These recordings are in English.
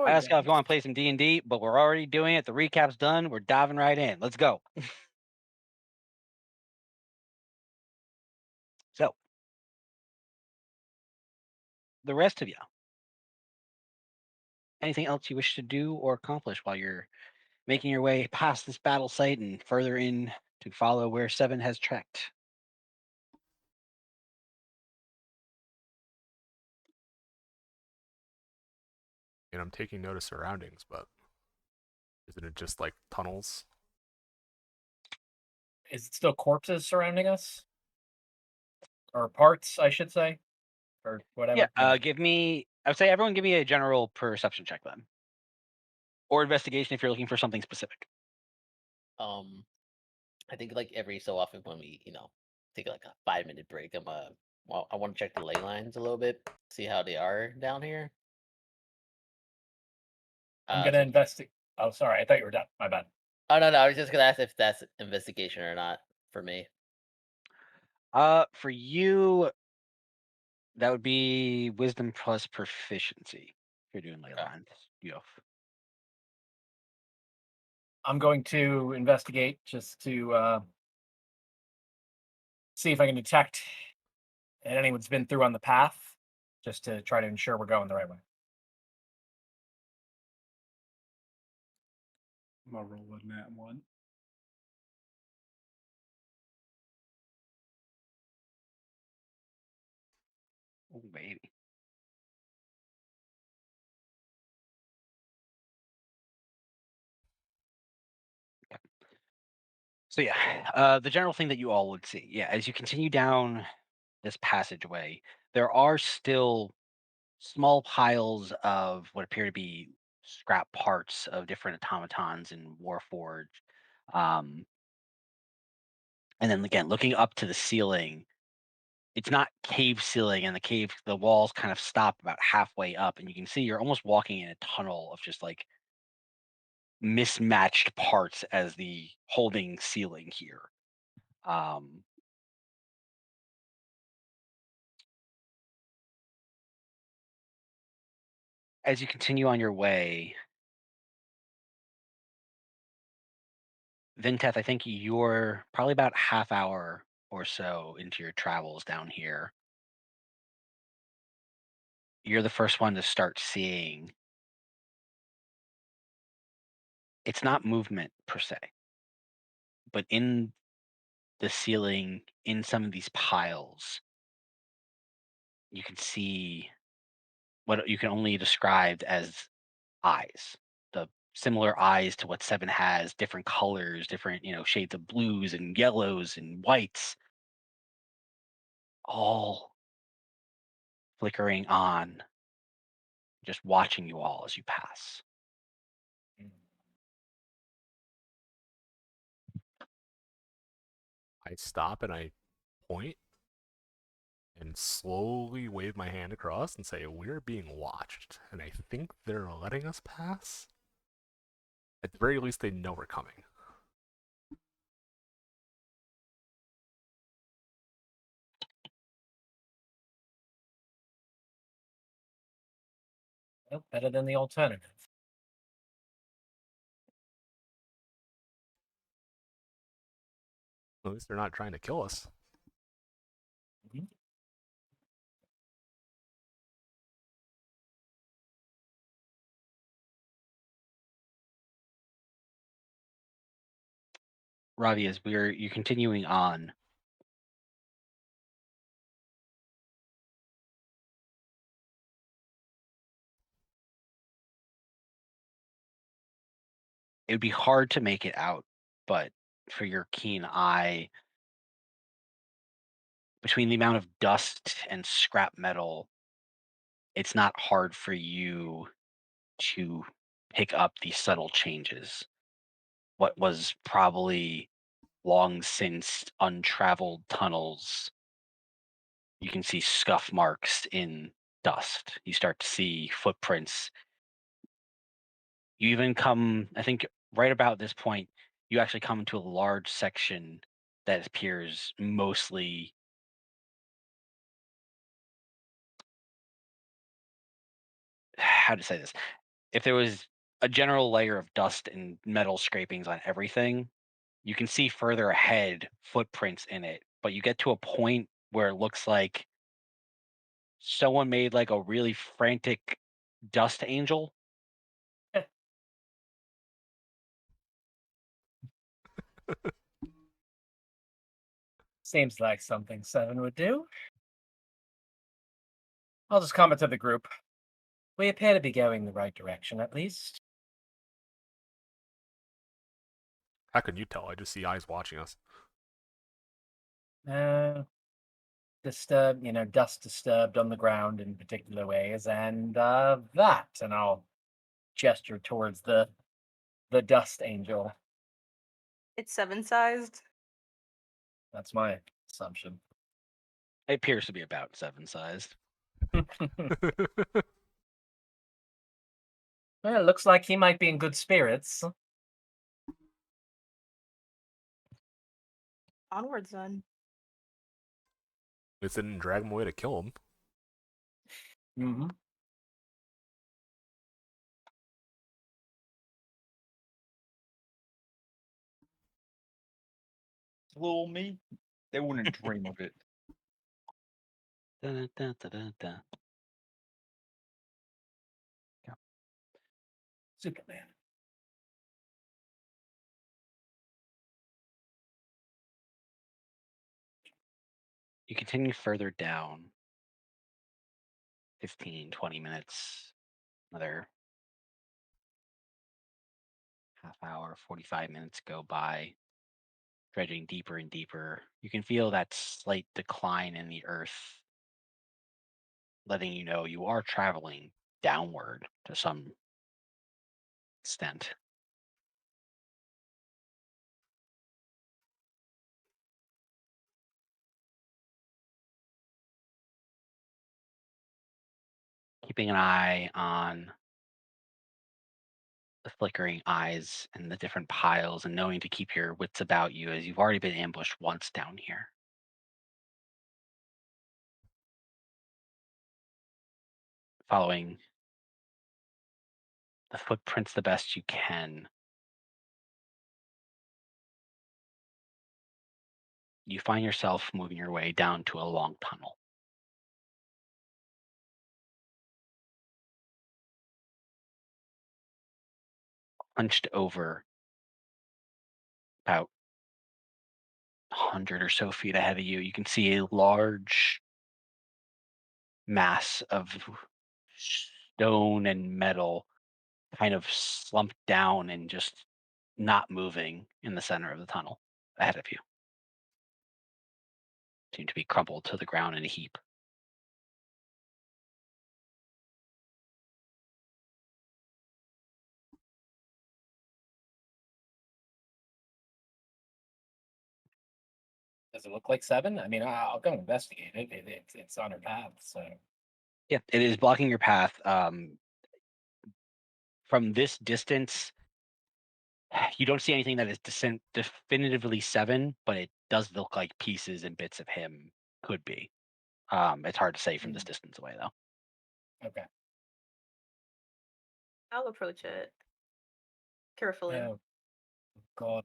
Oh I asked y'all if you yes. wanna play some D&D, but we're already doing it. The recap's done. We're diving right in. Let's go. So, the rest of you, anything else you wish to do or accomplish while you're making your way past this battle site and further in to follow where Seven has trekked? And I'm taking note of surroundings, but isn't it just like tunnels? Is it still corpses surrounding us? Or parts, I should say, or Yeah, whatever. Yeah. I would say everyone give me a general perception check then, or investigation if you're looking for something specific. Um, I think like every so often when we, take like a 5 minute break, well, I want to check the ley lines a little bit, see how they are down here. I'm gonna So investigate. Oh, sorry. I thought you were done. My bad. oh no, I was just gonna ask if that's investigation or not for me. For you, that would be wisdom plus proficiency. If you're doing ley Okay. lines. You I'm going to investigate just to see if I can detect anyone's been through on the path, just to try to ensure we're going the right way. I'm gonna roll a nat one. Oh, baby. So yeah, the general thing that you all would see, yeah, as you continue down this passageway, there are still small piles of what appear to be scrap parts of different automatons in Warforged. Um, and then again, looking up to the ceiling, it's not cave ceiling, and the walls kind of stop about halfway up, and you can see you're almost walking in a tunnel of just like mismatched parts as the holding ceiling here. Um, as you continue on your way, Vinteth, I think you're probably about half hour or so into your travels down here. You're the first one to start seeing it's not movement per se, but in the ceiling, in some of these piles, you can see what you can only describe as eyes. The similar eyes to what Seven has, different colors, different, shades of blues and yellows and whites, all flickering on, just watching you all as you pass. I stop and I point and slowly wave my hand across and say, "We're being watched," and I think they're letting us pass. At the very least, they know we're coming. Well, better than the alternative. At least they're not trying to kill us. Mhm. Ravi, as you continuing on, it would be hard to make it out, but for your keen eye, between the amount of dust and scrap metal, it's not hard for you to pick up these subtle changes. What was probably long since untraveled tunnels, you can see scuff marks in dust. You start to see footprints. You even come, I think, right about this point, you actually come into a large section that appears mostly how to say this. if there was a general layer of dust and metal scrapings on everything, you can see further ahead footprints in it, but you get to a point where it looks like someone made like a really frantic dust angel. Seems like something Seven would do. I'll just comment to the group. We appear to be going the right direction, at least. How can you tell? I just see eyes watching us. Disturbed, dust disturbed on the ground in particular ways, and that, and I'll gesture towards the dust angel. It's 7-sized. That's my assumption. It appears to be about 7-sized. Well, it looks like he might be in good spirits. Onwards then. It didn't drag him away to kill him. Mm-hmm. Little me, they wouldn't dream of it. Dun, dun, dun, dun, dun. Superman. You continue further down. 15, 20 minutes, another half hour, 45 minutes go by, dredging deeper and deeper. You can feel that slight decline in the earth, letting you know you are traveling downward to some extent. Keeping an eye on the flickering eyes and the different piles and knowing to keep your wits about you as you've already been ambushed once down here. Following the footprints the best you can, you find yourself moving your way down to a long tunnel. Hunched over about 100 or so feet ahead of you, you can see a large mass of stone and metal kind of slumped down and just not moving in the center of the tunnel ahead of you. Seem to be crumpled to the ground in a heap. Does it look like Seven? I mean, I'll go investigate it. It's on her path, so. Yeah, it is blocking your path. From this distance, you don't see anything that is definitively Seven, but it does look like pieces and bits of him could be. It's hard to say from this distance away, though. Okay. I'll approach it carefully. Oh, God.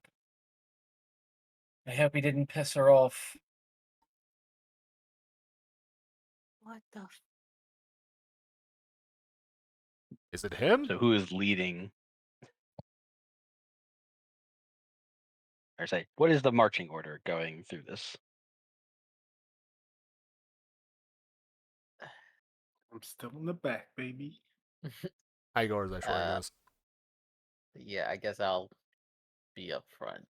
I hope he didn't piss her off. What the? Is it him? So who is leading? Or say, what is the marching order going through this? I'm still in the back, baby. Igor, that short goes. Yeah, I guess I'll be up front.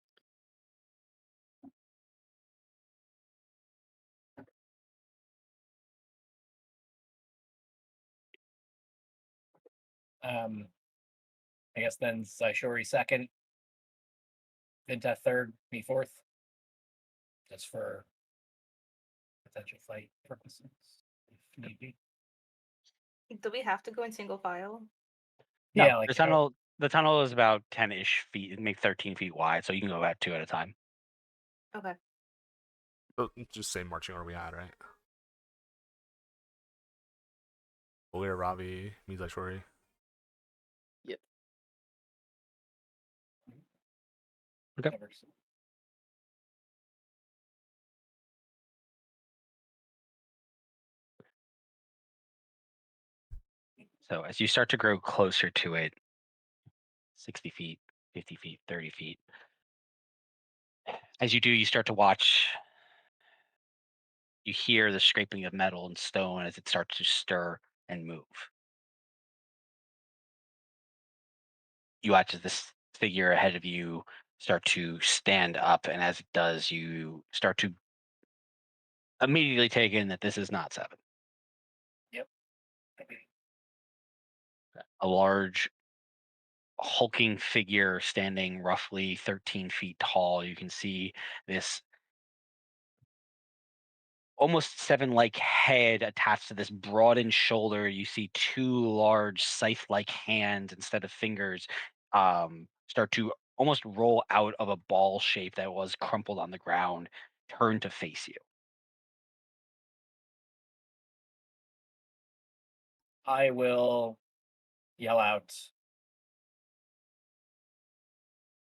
I guess then Saishori second, Vinta third, me fourth. Just for potential fight purposes, if need be. Do we have to go in single file? No, Yeah, like the tunnel is about 10-ish feet, maybe 13 feet wide, so you can go about 2 at a time. Okay. Oh, just same marching order we had, right? Olir, Ravi, Mizashori. Okay. Covers. So as you start to grow closer to it, 60 feet, 50 feet, 30 feet, as you do, you start to watch. You hear the scraping of metal and stone as it starts to stir and move. You watch as this figure ahead of you start to stand up, and as it does, you start to immediately take in that this is not Seven. Yep. A large, hulking figure standing roughly 13 feet tall. You can see this almost Seven-like head attached to this broadened shoulder. You see two large scythe-like hands instead of fingers start to almost roll out of a ball shape that was crumpled on the ground, turn to face you. I will yell out.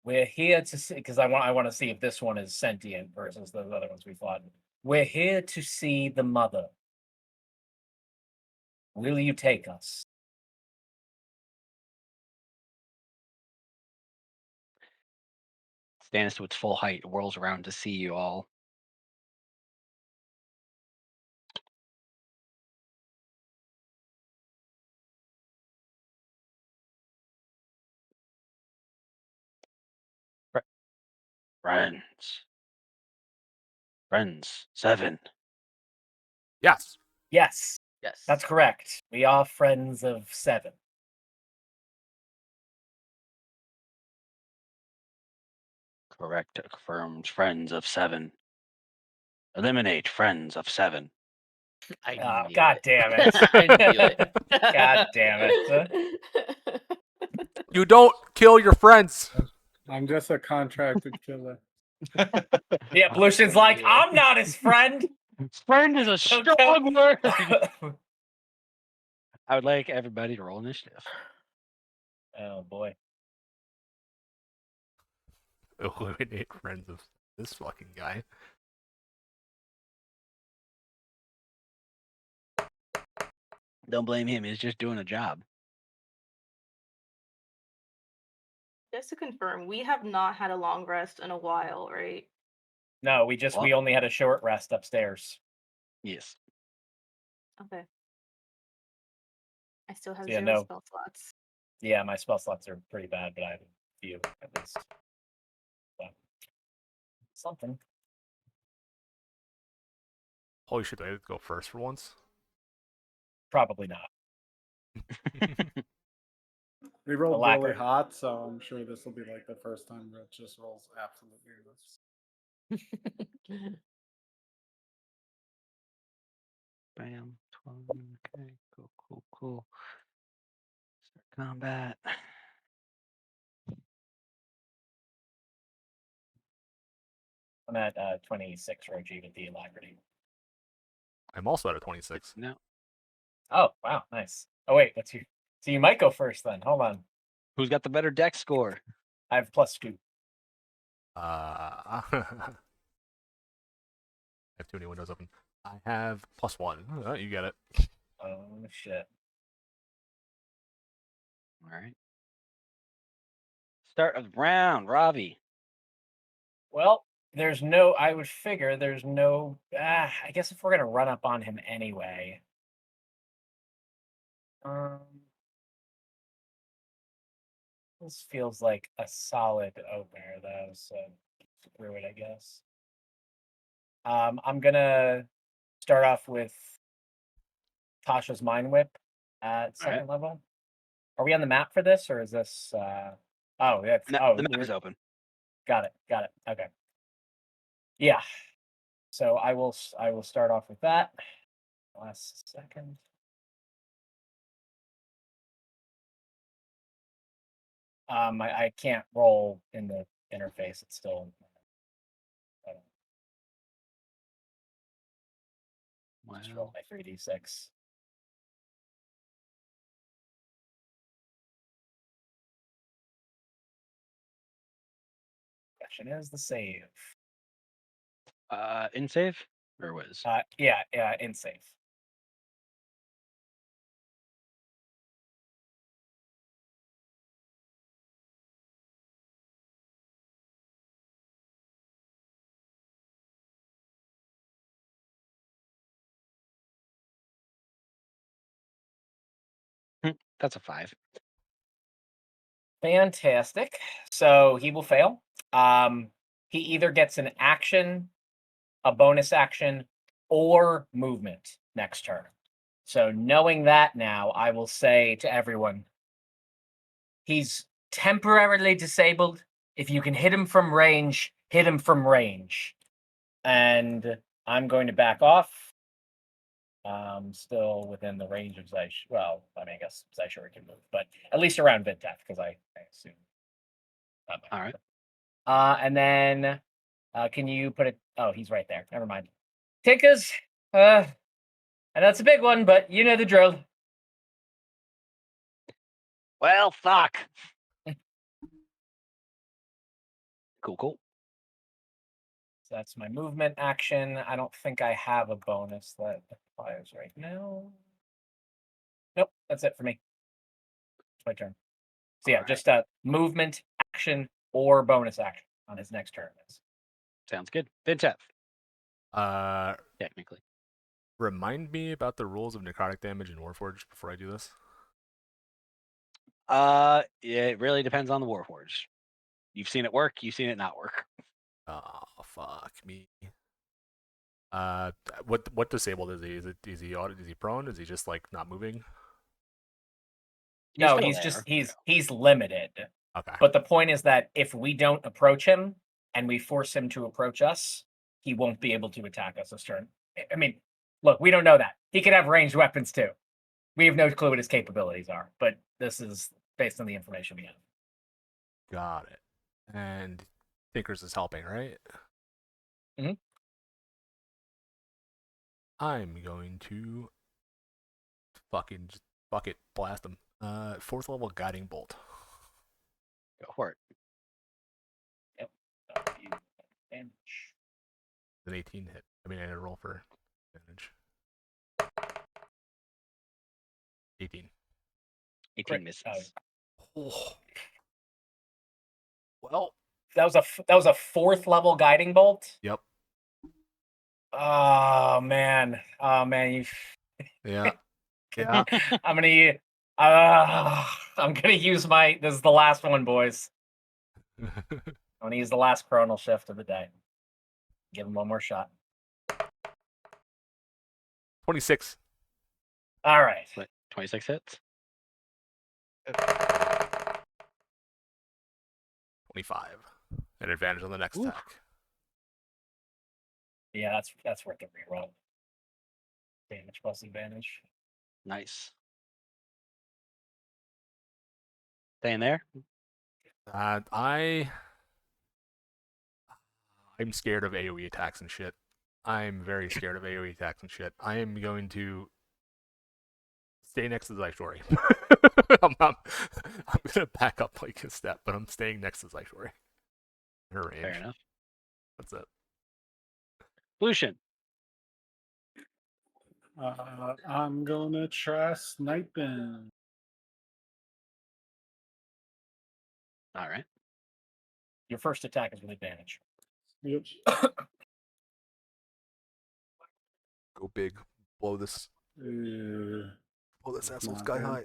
We're here to see, because I want to see if this one is sentient versus those other ones we fought. We're here to see the mother. Will you take us? Stands to its full height, whirls around to see you all. Friends. Friends. Seven. Yes. Yes, Yes. that's correct. We are friends of Seven. Correct. Confirmed. Friends of Seven. Eliminate Friends of Seven. I Oh, knew God it. damn it. I knew it. God damn it. You don't kill your friends. I'm just a contracted killer. Yeah, Blution's Funny like, here. I'm not his friend. Friend is a Okay. strong word. I would like everybody to roll initiative. Oh boy. Eliminate friends of this fucking guy. Don't blame him. He's just doing a job. Just to confirm, we have not had a long rest in a while, right? No, we Well- only had a short rest upstairs. Yes. Okay. I still have Yeah, 0 no. spell slots. Yeah, my spell slots are pretty bad, but I have a few at least. But something. Holy shit, do I have to go first for once? Probably not. We rolled lack really of- hot, so I'm sure this will be like the first time Rich just rolls absolutely nuts. Bam. 12. Okay. Cool. Start combat. I'm at 26 Roji with the alacrity. I'm also at a 26. No. Oh, wow, nice. Oh wait, that's you. So you might go first then. Hold on. Who's got the better deck score? I have +2. I have too many windows open. I have +1. You get it. Oh shit. All right. Start of the round, Ravi. Well, I would figure there's no, I guess if we're going to run up on him anyway. This feels like a solid opener though, so screw it, I guess. I'm going to start off with Tasha's Mind Whip at second level. Are we on the map for this, or is this, oh, yeah. No, the map is open. Got it. Okay. Yeah. So I will start off with that. Last second. I can't roll in the interface. It's still. Just roll my 3d6. action is the save. In save or was? Yeah, in save. That's a 5. Fantastic. So he will fail. He either gets an action, a bonus action, or movement next turn. So knowing that now, I will say to everyone, he's temporarily disabled. If you can hit him from range, hit him from range. And I'm going to back off. Still within the range of Zeish. Well, I mean, I guess Zeishori can move, but at least around Vintef, because I assume. All right. And then can you put it? Oh, he's right there. Never mind. Tinkers. And that's a big one, but you know the drill. Well, fuck. Cool. So that's my movement action. I don't think I have a bonus that applies right now. Nope, that's it for me. It's my turn. So yeah, Alright. just a movement action or bonus action on his next turn. Sounds good. Vintef, technically. Remind me about the rules of necrotic damage in Warforged before I do this. It really depends on the Warforged. You've seen it work. You've seen it not work. Oh, fuck me. What disabled is he? Is he prone? Is he just like not moving? No, still he's there. just he's limited. Okay. But the point is that if we don't approach him and we force him to approach us, he won't be able to attack us this turn. I mean, look, we don't know that. He could have ranged weapons too. We have no clue what his capabilities are, but this is based on the information we have. Got it. And Thinkers is helping, right? Mhm. I'm going to fucking just fuck it, blast him. 4th level guiding bolt. Go for it. Damage. An 18 hit. I mean, I roll for advantage. 18. 18 Great. misses. Oh. Well, That was a 4th level guiding bolt. yep. Oh man, you. Yeah. Yeah. I'm gonna use my. This is the last one, boys. I'm gonna use the last chronal shift of the day. Give him one more shot. 26. All right. 26 hits. 25. An advantage on the next Ooh. attack. Yeah, that's worth a reroll. Damage plus advantage. Nice. Staying there. I'm scared of AoE attacks and shit. I'm very scared of AoE attacks and shit. I am going to stay next to Zaishori. I'm gonna back up like a step, but I'm staying next to Zaishori. Her range. Fair enough. That's it. Lucian. I'm gonna try sniping. All right. Your first attack is with advantage. Yep. Go big. Blow this That's asshole not sky good. high.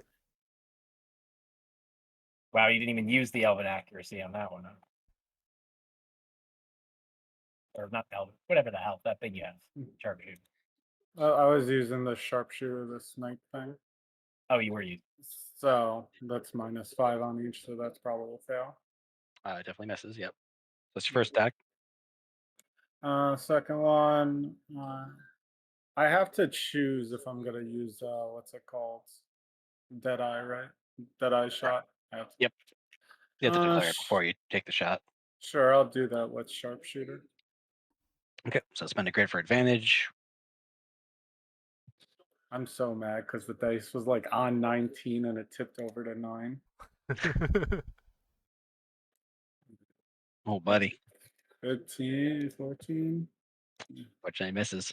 Wow, you didn't even use the elven accuracy on that one. Huh? Or not elven, whatever the hell that thing you have. Sharpshooter. I was using the sharpshooter, the snipe thing. Oh, you were using. So that's -5 on each, so that's probably a fail. Definitely misses. Yep. That's your first attack. Second one, I have to choose if I'm gonna use what's it called? Deadeye, right? Deadeye shot. I have to- Yep. You have to declare it sh- before you take the shot. Sure, I'll do that with sharpshooter. Okay. So spend a grid for advantage. I'm so mad because the dice was like on 19 and it tipped over to 9. Oh, buddy. 15, 14. Fortunately, misses.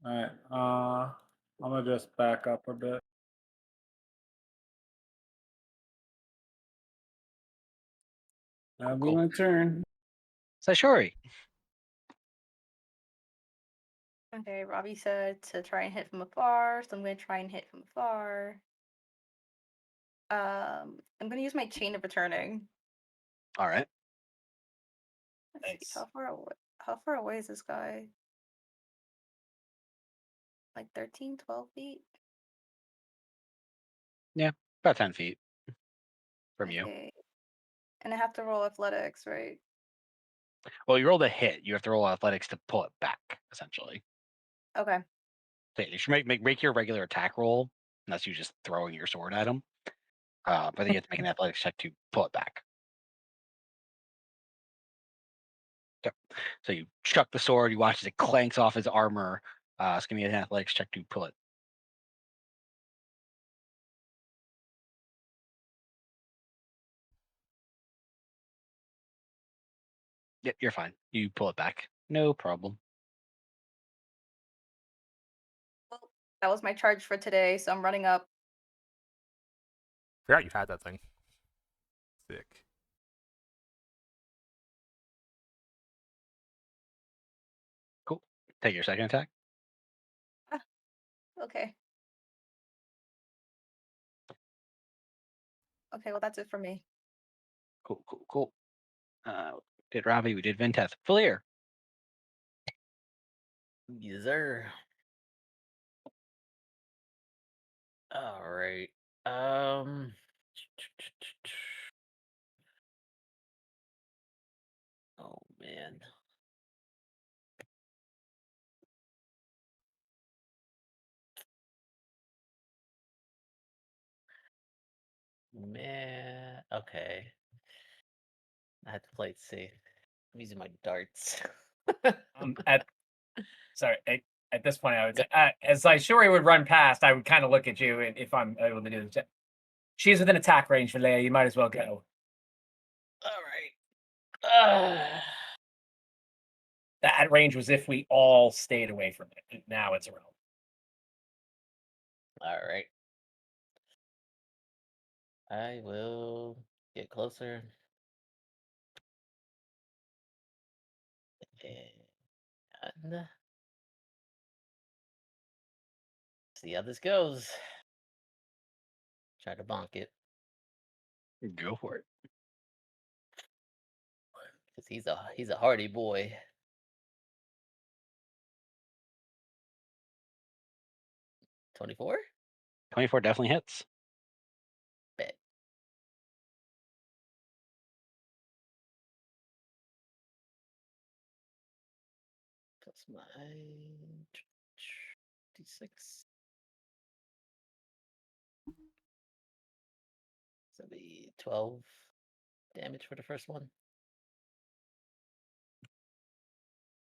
All right. I'm gonna just back up a bit. That'll be Cool. my turn. Saishori. Okay, Robbie said to try and hit from afar, so I'm gonna try and hit from afar. I'm gonna use my chain of returning. All right. Let's see, Nice. how far away is this guy? Like 13, 12 feet? About 10 feet from you. Okay. And I have to roll athletics, right? Well, you rolled a hit. You have to roll athletics to pull it back, essentially. Okay. So you should make your regular attack roll, unless you're just throwing your sword at him. But then you have to make an athletics check to pull it back. Yep. So you chuck the sword. You watch as it clanks off his armor. It's gonna be an athletics check to pull it. Yep, you're fine. You pull it back. No problem. Well, that was my charge for today, so I'm running up. Forgot you had that thing. Sick. Cool. Take your second attack. Okay. Okay, well that's it for me. Cool. Did Robbie? We did Venteth. Fleer. Yes, sir. All right. Oh man. Man. Okay. I had to play it safe. I'm using my darts. At this point, I would say, as Saishori would run past, I would kind of look at you, and if I'm able to do this, she's within attack range, Valea. You might as well go. All right. That range was if we all stayed away from it. Now it's irrelevant. All right. I will get closer. And see how this goes. Try to bonk it. Go for it. Because he's a hardy boy. 24? 24 definitely hits. Bet. Plus my D6. So that'll be 12 damage for the first one.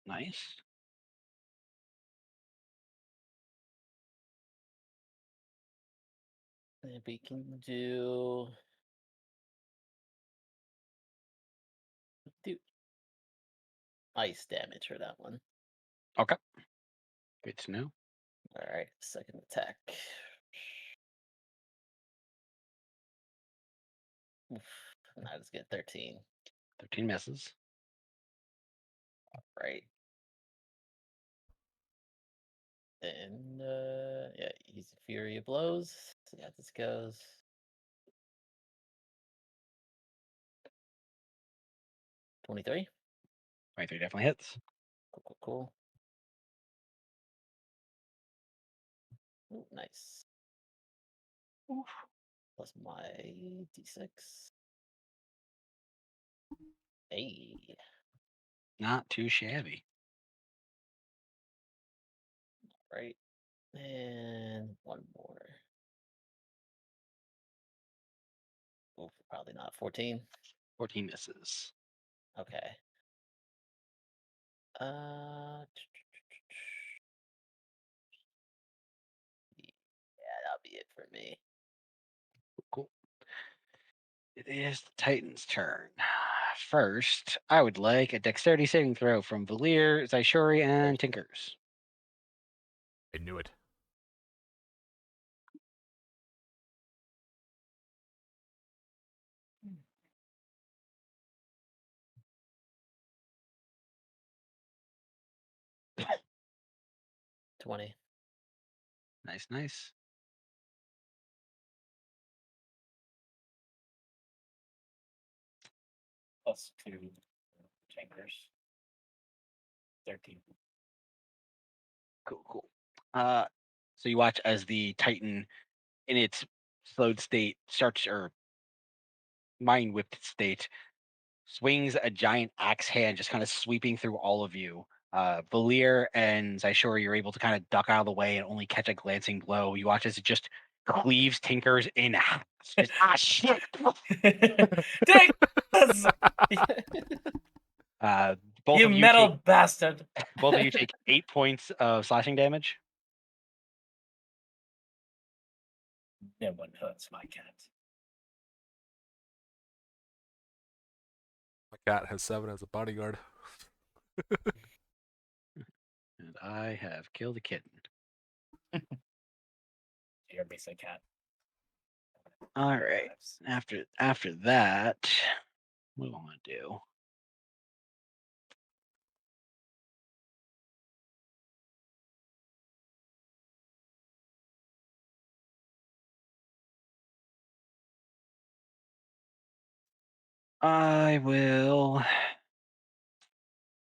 Nice. And we can do ice damage for that one. Okay. Good to know. All right, second attack. Oof, and I just get 13. 13 misses. Right. And yeah, he's a fury of blows. See how this goes. 23. 23 definitely hits. Cool. Ooh, nice. Oof. Plus my D6. Hey. Not too shabby. Right. And one more. Oof, probably not. 14. 14 misses. Okay. Yeah, that'll be it for me. Cool. It is the Titan's turn. First, I would like a dexterity saving throw from Valir, Zaishori, and Tinkers. I knew it. +20. Nice, nice. +2 tankers. 13. Cool, cool. So you watch as the Titan, in its slowed state, starts or mind whipped state, swings a giant axe hand, just kind of sweeping through all of you. Valir and Zaishori, you're able to kind of duck out of the way and only catch a glancing blow. You watch as it just cleaves Tinkers in half. Just, shit! Take this, Both you of you metal take, bastard! both of you take 8 points of slashing damage. No one hurts my cat. My cat has 7 as a bodyguard. And I have killed a kitten. You're basically a cat. All right. After that, what do I want to do? I will.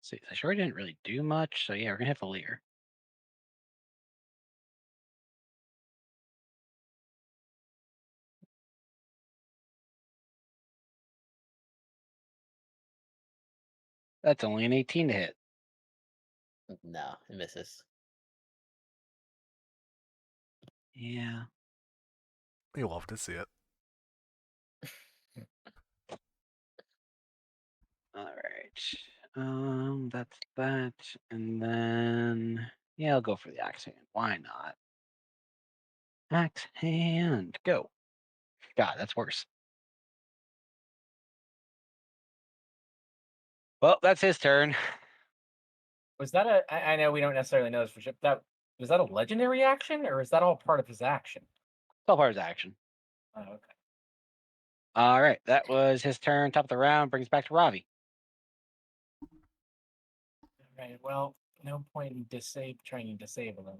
See, I sure didn't really do much, so yeah, we're gonna have Valir. That's only an 18 to hit. No, it misses. Yeah. You love to see it. All right. That's that, and then yeah, I'll go for the axe hand. Why not? Axe hand, go. God, that's worse. Well, that's his turn. Was that a? I know we don't necessarily know this for sure. That was that a legendary action, or is that all part of his action? It's all part of his action. Oh, okay. All right, that was his turn. Top of the round brings back to Ravi. Right. Well, no point in trying to disable them.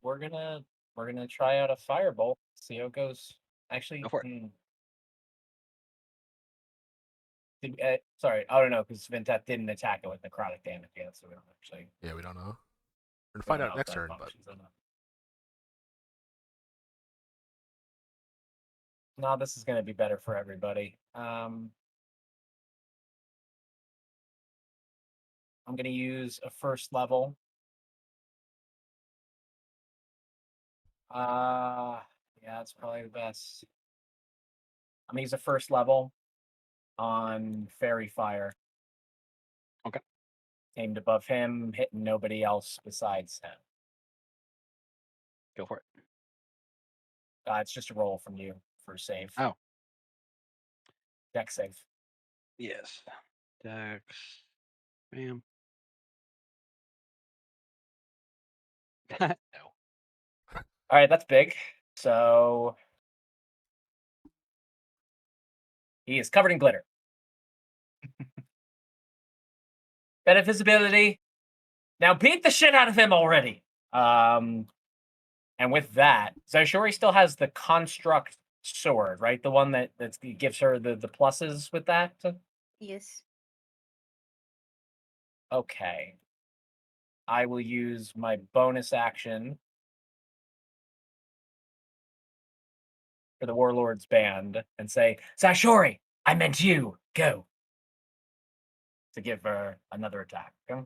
We're gonna try out a firebolt. See how it goes. Actually, Go for it. Sorry, I don't know because Ventat didn't attack it with necrotic damage yet, so we don't actually. Yeah, we don't know. We're gonna we find don't out know if next that turn, but functions or not. No, this is gonna be better for everybody. I'm gonna use a first level. Yeah, it's probably the best. I'm gonna use a first level on Fairy Fire. Okay. Aimed above him, hitting nobody else besides him. Go for it. It's just a roll from you for a save. Oh. Dex save. Yes. Dex. Bam. No. All right, that's big. So he is covered in glitter. Better visibility. Now beat the shit out of him already. And with that, Zaishori still has the construct sword, right? The one that gives her the pluses with that. Yes. Okay. I will use my bonus action for the Warlord's Band and say, Zaishori, I meant you. Go. To give her another attack. Okay?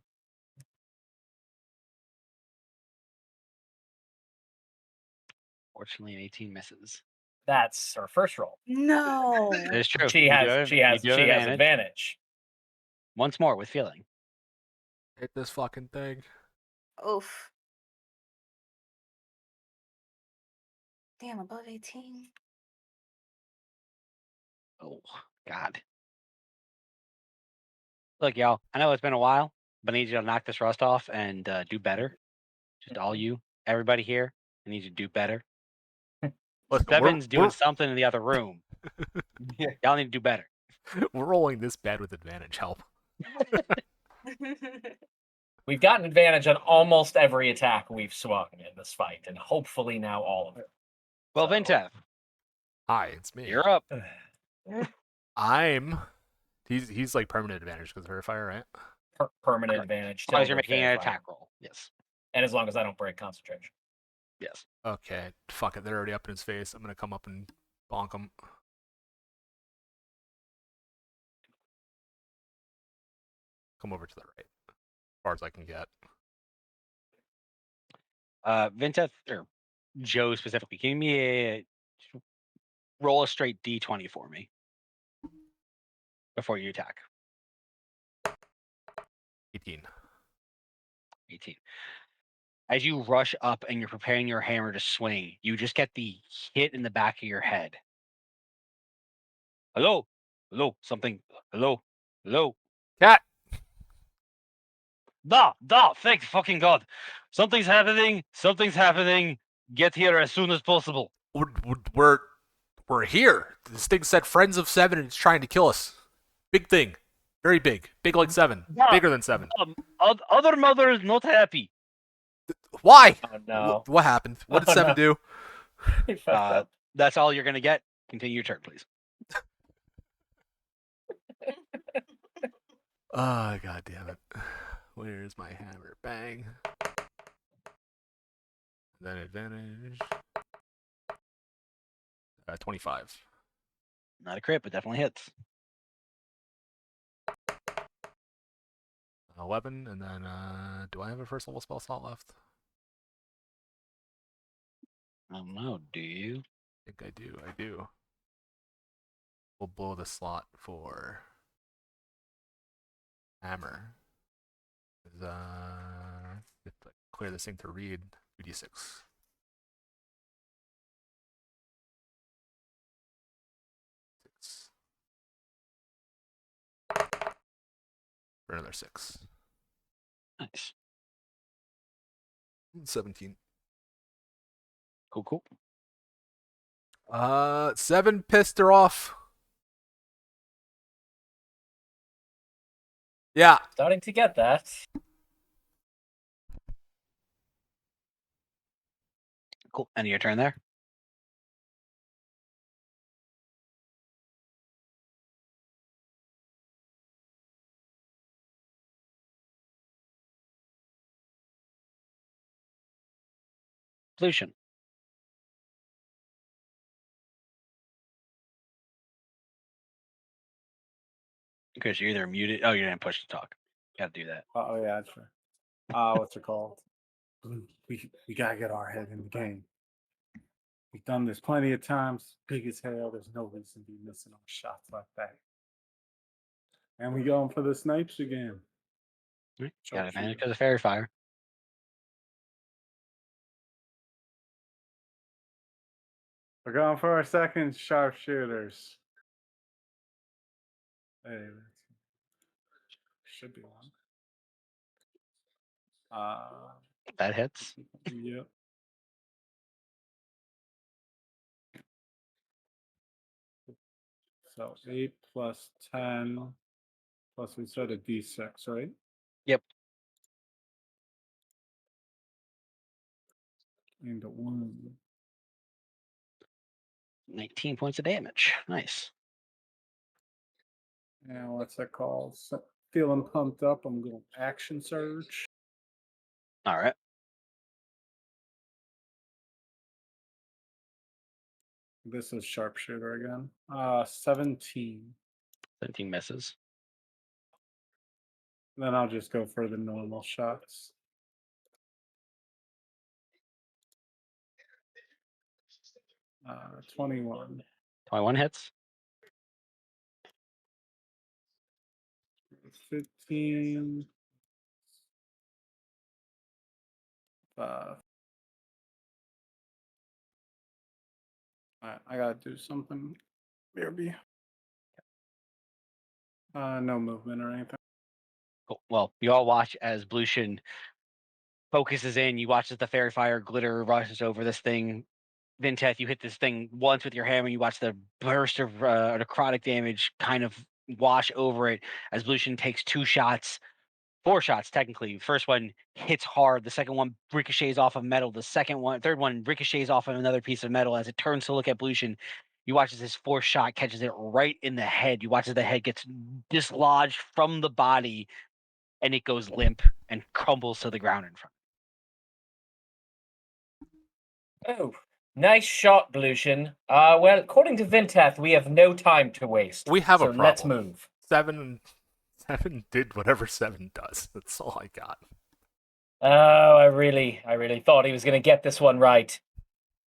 Fortunately, an 18 misses. That's her first roll. No. It's true. She You has do have advantage. Once more with feeling. hit this fucking thing. Oof. Damn, above 18. Oh, God. Look, y'all, I know it's been a while, but I need you to knock this rust off and do better. Just all you, everybody here, I need you to do better. Listen, Seven's doing something in the other room. Yeah. Y'all need to do better. we're rolling this bad with advantage. Help. We've gotten advantage on almost every attack we've swung in this fight, and hopefully now all of it. Well, So- Vintev, Hi, it's me. you're up. He's like permanent advantage because of her fire, right? Permanent Correct. advantage. As long as till you're the making fair an fight. attack roll. Yes. And as long as I don't break concentration. Yes. Okay, fuck it. They're already up in his face. I'm gonna come up and bonk him. Come over to the right, as far as I can get. Vintev, or Joe specifically, give me a roll a straight D20 for me before you attack. 18. 18. As you rush up and you're preparing your hammer to swing, you just get the hit in the back of your head. Hello? Hello? Something? Hello? Hello? Cat. Thank fucking God. Something's happening. Something's happening. Get here as soon as possible. We're here. This thing said friends of 7 and it's trying to kill us. Big thing. Very big. Big like 7. Yeah. Bigger than 7. Other mother is not happy. Why? Oh no. What happened? What did Oh, 7 no. do? He fucked up. That's all you're going to get. Continue your turn, please. Oh, god damn it. Where's my hammer? Bang. Then advantage. 25. Not a crit, but definitely hits. 11, and then, do I have a first level spell slot left? I don't know. Do you? I think I do. We'll blow the slot for hammer. If I clear this thing to read, 2d6. For another 6. Nice. 17. Cool. 7 pissed her off. Yeah. Starting to get that. Cool. End of your turn there. Pollution. Because you're either muted. Oh, you didn't push to talk. Got to do that. Oh yeah, sure. What's it called? We gotta get our head in the game. We've done this plenty of times. Big as hell. There's no reason to be missing on shots like that. And we going for the snipes again. Got Sharpshooter. advantage because of fairy fire. We're going for our second sharpshooters. Hey, should be one. That hits. Yep. So 8 plus 10 plus we said a d6, right? Yep. And a 1. 19 points of damage. Nice. And what's that called? So, feeling pumped up. I'm going action surge. All right. This is sharpshooter again. 17. 17 misses. Then I'll just go for the normal shots. Uh, 21. 21 hits. 15. 5. Alright, I gotta do something. BRB. No movement or anything. Cool. Well, you all watch as Blution focuses in. You watch as the fairy fire glitter rushes over this thing. Vinteth, you hit this thing once with your hammer. You watch the burst of necrotic damage kind of wash over it as Blution takes 2 shots. 4 shots technically. First one hits hard. The second one ricochets off of metal. The third one ricochets off of another piece of metal. As it turns to look at Blution, you watch as his 4th shot catches it right in the head. You watch as the head gets dislodged from the body, and it goes limp and crumbles to the ground in front. Oh, nice shot, Blution. Well, according to Vinteth, we have no time to waste. We have a so let's problem. move. 7 did whatever 7 does. That's all I got. Oh, I really thought he was going to get this one right.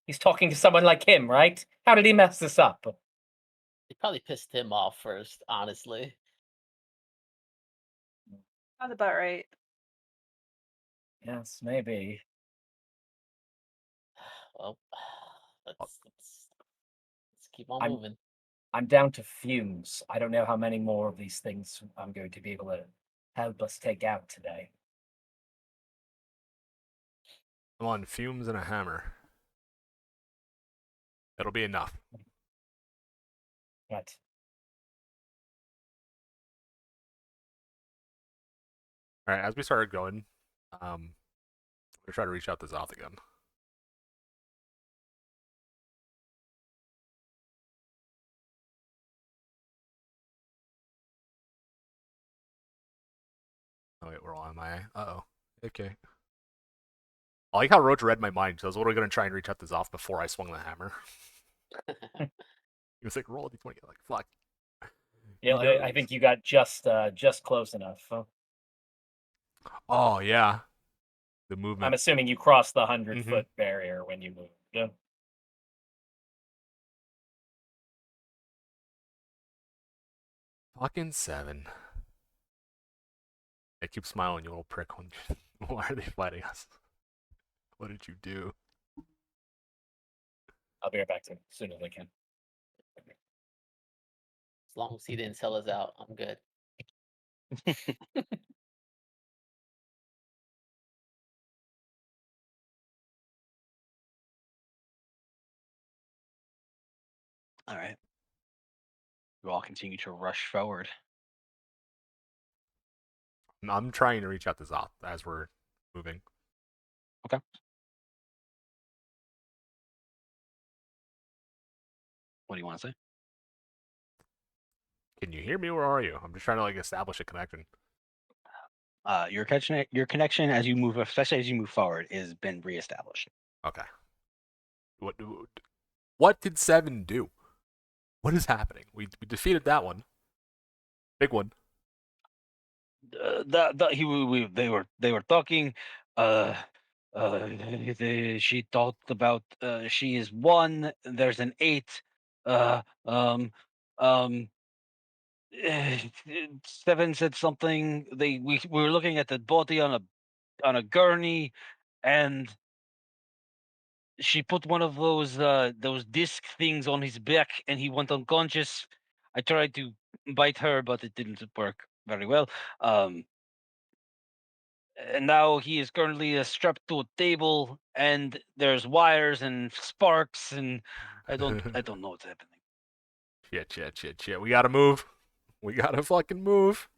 He's talking to someone like him, right? How did he mess this up? It probably pissed him off first, honestly. Sounds about right. Yes, maybe. Well, let's keep on I'm- moving. I'm down to fumes. I don't know how many more of these things I'm going to be able to help us take out today. Come on, fumes and a hammer. That'll be enough. Right. All right, as we started going, we try to reach out to Zoth again. Oh wait, we're all on my. Uh-oh. Okay. I like how Roach read my mind, so I was literally going to try and reach out to Zoth before I swung the hammer. He was like, roll a d20. Like, fuck. Yeah, He I knows. think you got just close enough. Huh? Oh, yeah. The I'm movement. assuming you crossed the 100-foot Mhm. barrier when you moved. Yeah. Fucking 7. I keep smiling, you little prick. Why are they fighting us? What did you do? I'll be right back to as soon as I can. As long as he didn't sell us out, I'm good. All right. You all continue to rush forward. I'm trying to reach out to Zoth as we're moving. What do you want to say? Can you hear me? Where are you? I'm just trying to like establish a connection. Your connection as you move, especially as you move forward, has been reestablished. Okay. What did 7 do? What is happening? We defeated that one. Big one. They were talking. She talked about she is 1. There's an 8. Uh, um, um. 7 said something. We were looking at the body on a gurney, and she put one of those disc things on his back, and he went unconscious. I tried to bite her, but it didn't work very well. And now he is currently strapped to a table, and there's wires and sparks, and I don't know what's happening. Shit. We gotta move. We gotta fucking move.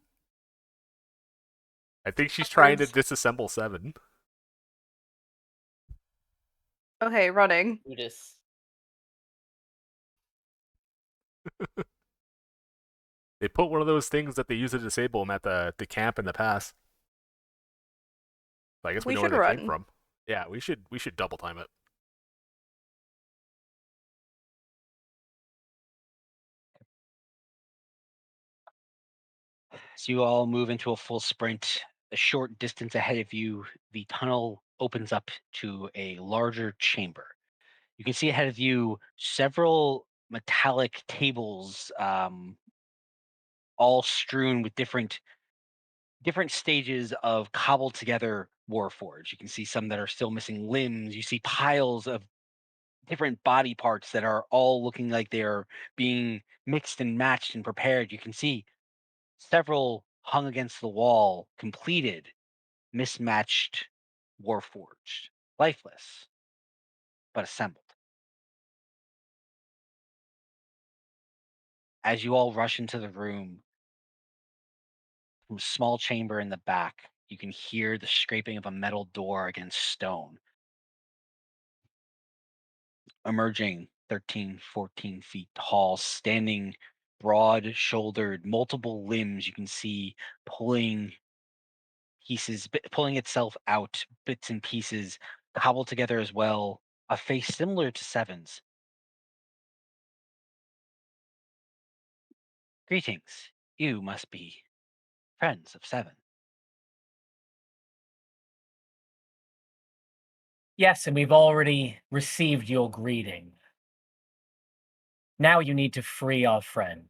I think she's trying to disassemble 7. Okay, running. Do this. They put one of those things that they use to disable them at the camp in the past. So I guess we know where should they came run. from. Yeah, we should double time it. So you all move into a full sprint. A short distance ahead of you, the tunnel opens up to a larger chamber. You can see ahead of you several metallic tables, all strewn with different stages of cobbled together Warforged. You can see some that are still missing limbs. You see piles of different body parts that are all looking like they're being mixed and matched and prepared. You can see several hung against the wall, completed, mismatched, warforged, lifeless, but assembled. As you all rush into the room, from a small chamber in the back, you can hear the scraping of a metal door against stone. Emerging 13, 14 feet tall, standing broad shouldered, multiple limbs you can see pulling pulling itself out, bits and pieces, cobbled together as well. A face similar to Seven's. Greetings. You must be friends of Seven. Yes, and we've already received your greeting. Now you need to free our friend.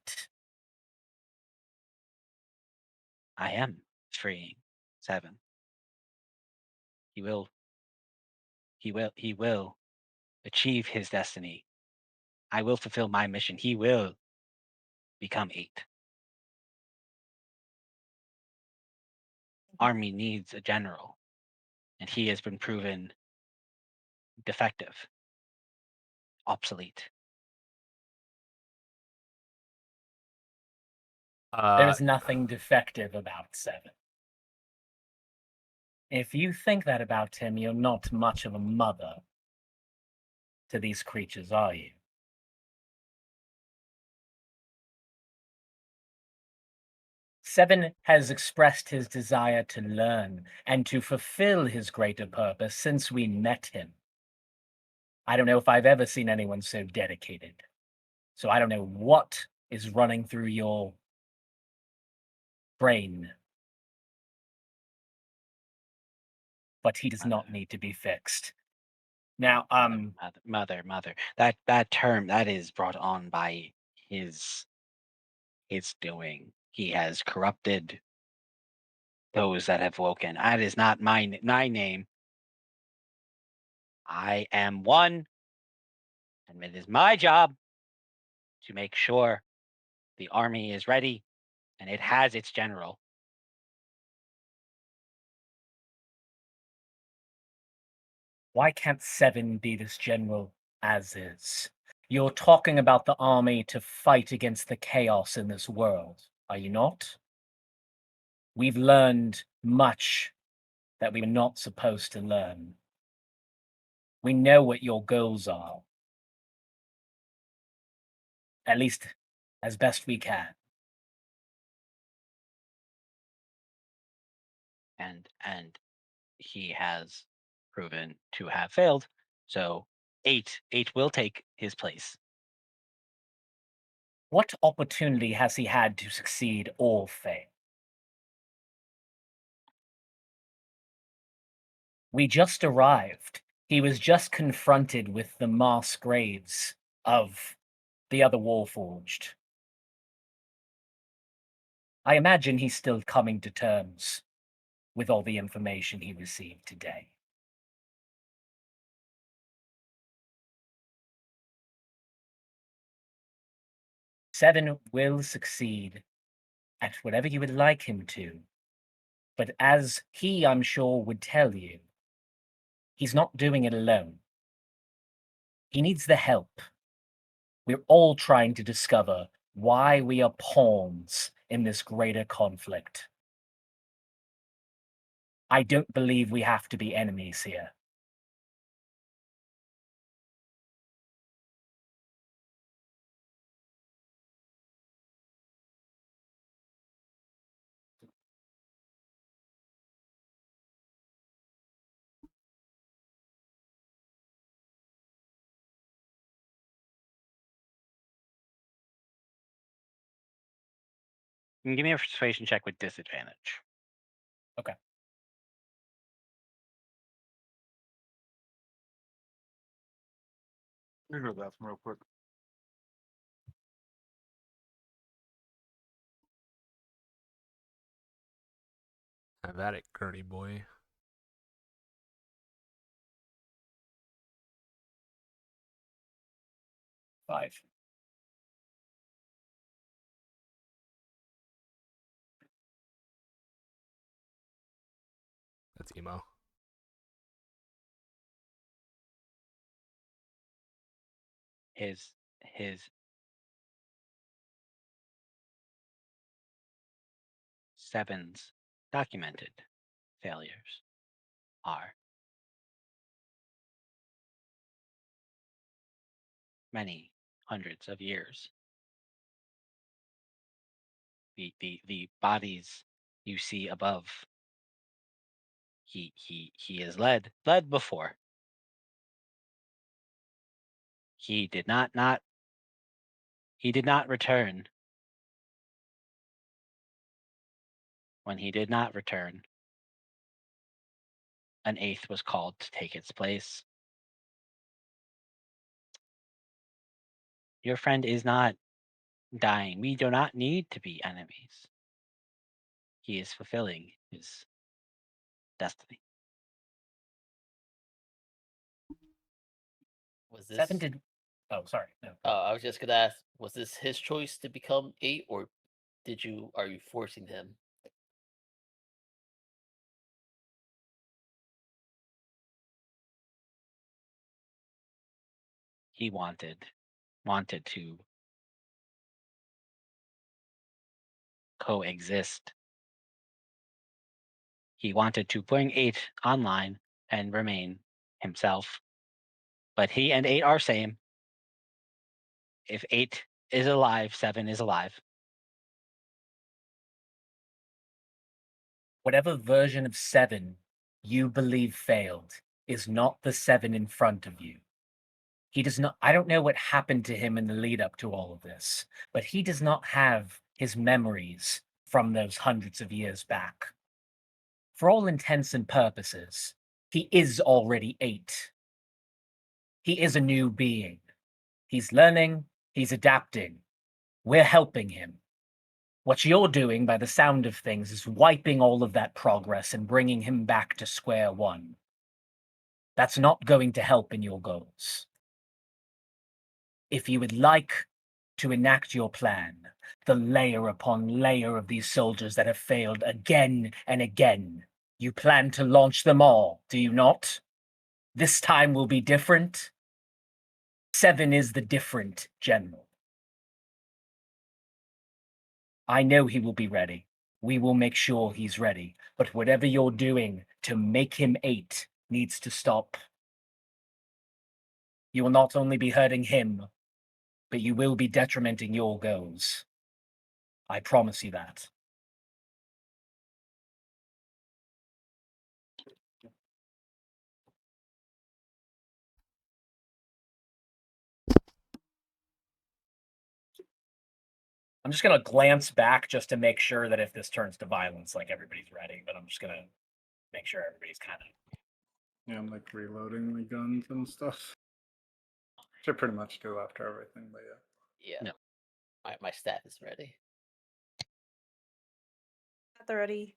I am freeing Seven. He will achieve his destiny. I will fulfill my mission. He will become 8. Army needs a general, and he has been proven defective, obsolete. There is nothing defective about Seven. If you think that about him, you're not much of a mother to these creatures, are you? Seven has expressed his desire to learn and to fulfill his greater purpose since we met him. I don't know if I've ever seen anyone so dedicated. So I don't know what is running through your brain. But he does not need to be fixed. Now, Mother. That term that is brought on by his doing. He has corrupted those that have woken. That is not my name. I am one, and it is my job to make sure the army is ready and it has its general. why can't Seven be this general as is? You're talking about the army to fight against the chaos in this world, are you not? We've learned much that we were not supposed to learn. We know what your goals are. At least as best we can. And he has proven to have failed. So 8 will take his place. What opportunity has he had to succeed or fail? We just arrived. He was just confronted with the mass graves of the other Warforged. I imagine he's still coming to terms with all the information he received today. Seven will succeed at whatever you would like him to, but as he, I'm sure, would tell you, he's not doing it alone. He needs the help. We're all trying to discover why we are pawns in this greater conflict. I don't believe we have to be enemies here. You can give me a persuasion check with disadvantage. Okay. Let me go to the bathroom real quick. Have at it, Gurney boy. 5. That's emo. His Seven's documented failures are many hundreds of years. The bodies you see above, he is led before. He did not return. When he did not return, an eighth was called to take its place. Your friend is not dying. We do not need to be enemies. He is fulfilling his destiny. Was this? 7 did. Oh, sorry. No. I was just gonna ask. Was this his choice to become 8, or are you forcing him? He wanted to coexist. He wanted to bring 8 online and remain himself. But he and 8 are same. If 8 is alive, 7 is alive. Whatever version of 7 you believe failed is not the 7 in front of you. He does not. I don't know what happened to him in the lead up to all of this, but he does not have his memories from those hundreds of years back. For all intents and purposes, he is already 8. He is a new being. He's learning, he's adapting. We're helping him. What you're doing, by the sound of things, is wiping all of that progress and bringing him back to square one. That's not going to help in your goals. If you would like to enact your plan, the layer upon layer of these soldiers that have failed again and again, you plan to launch them all, do you not? This time will be different. 7 is the different general. I know he will be ready. We will make sure he's ready. But whatever you're doing to make him 8 needs to stop. You will not only be hurting him, but you will be detrimenting your goals. I promise you that. I'm just going to glance back just to make sure that if this turns to violence, like everybody's ready, but I'm just going to make sure everybody's kind of. Yeah, I'm like reloading my guns and stuff. Which I pretty much do after everything, but yeah. Yeah. No. My staff is ready. At the ready.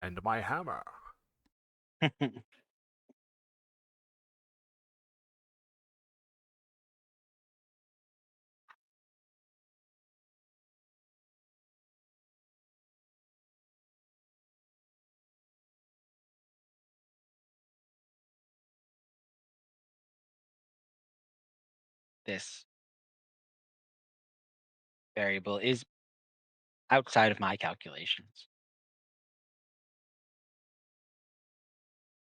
And my hammer. This variable is outside of my calculations.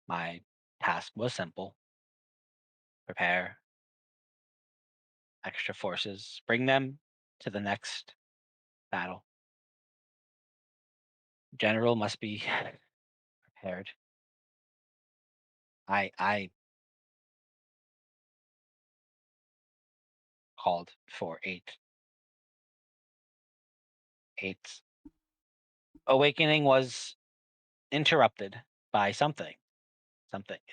My task was simple. Prepare extra forces, bring them to the next battle. General must be prepared. I called for 8. 8's awakening was interrupted by something.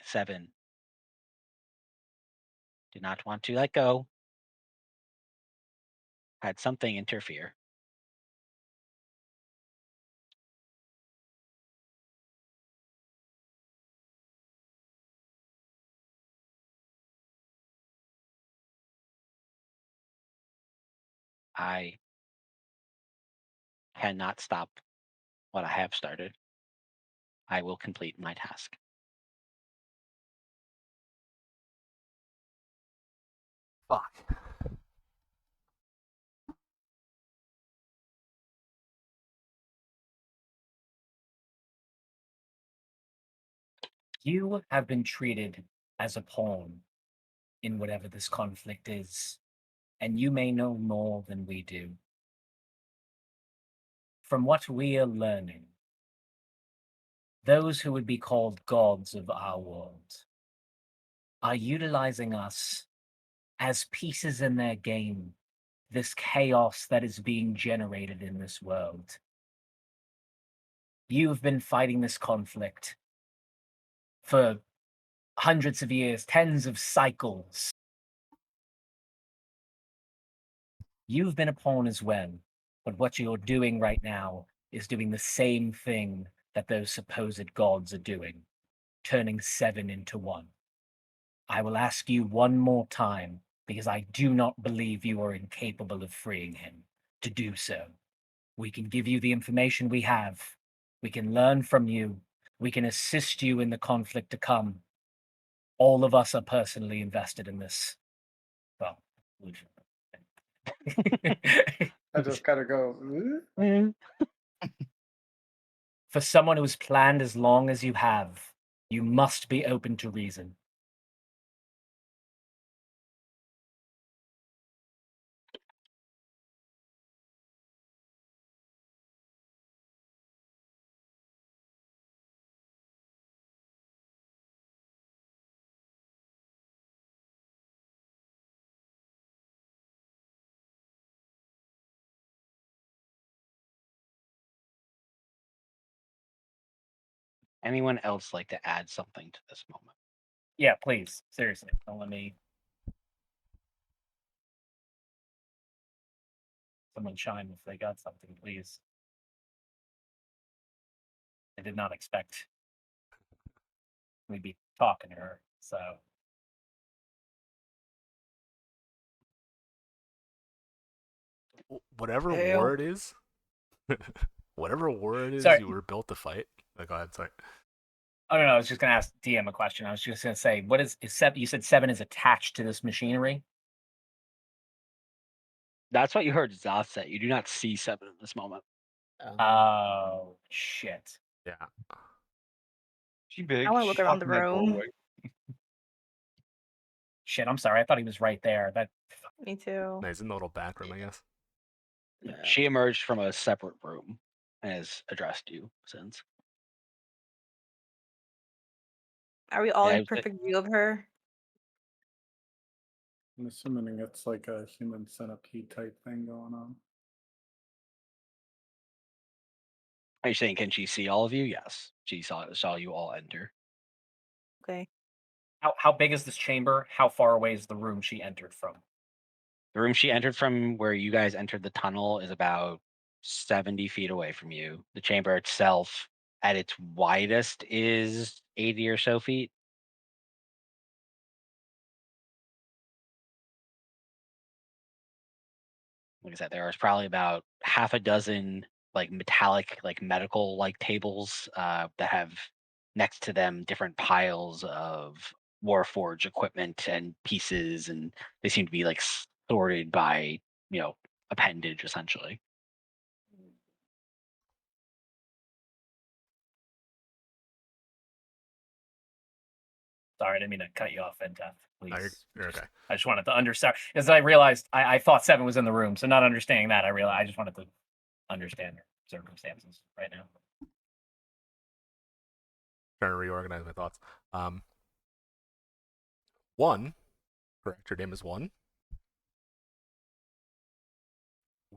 7 did not want to let go. Had something interfere. I cannot stop what I have started. I will complete my task. Fuck. You have been treated as a pawn in whatever this conflict is, and you may know more than we do. From what we are learning, those who would be called gods of our world are utilizing us as pieces in their game, this chaos that is being generated in this world. You've been fighting this conflict for hundreds of years, tens of cycles. You've been a pawn as well, but what you're doing right now is doing the same thing that those supposed gods are doing, turning 7 into 1. I will ask you one more time, because I do not believe you are incapable of freeing him, to do so. We can give you the information we have. We can learn from you. We can assist you in the conflict to come. All of us are personally invested in this. Well, I just gotta go. "Eh?" for someone who's planned as long as you have, you must be open to reason. Anyone else like to add something to this moment? Yeah, please. Seriously. Don't let me. Someone chime if they got something, please. I did not expect we'd be talking to her, so. Whatever Hell. war it is, whatever war it is Sorry. you were built to fight. Go ahead, sorry. Oh no, I was just gonna ask DM a question. I was just gonna say, what is 7? You said 7 is attached to this machinery? That's what you heard Zoth say. You do not see 7 in this moment. Oh shit. Yeah. She big. I wanna look She's around the blocking that room. doorway. Shit, I'm sorry. I thought he was right there. That Me too. Nice in the little back room, I guess. Yeah. She emerged from a separate room and has addressed you since. Are we all Yeah, I in would say- perfect view of her? I'm assuming it's like a human centipede type thing going on. Are you saying can she see all of you? Yes. She saw you all enter. Okay. how big is this chamber? How far away is the room she entered from? The room she entered from where you guys entered the tunnel is about 70 feet away from you. The chamber itself at its widest is 80 or so feet. Like I said, there is probably about half a dozen like metallic, like medical like tables that have next to them different piles of Warforged equipment and pieces, and they seem to be like sorted by appendage essentially. Sorry, I didn't mean to cut you off, Ventef. No, Please. you're okay. I just wanted to understand because I realized I thought 7 was in the room, so not understanding that, I just wanted to understand her circumstances right now. Trying to reorganize my thoughts. One, correct, her name is One.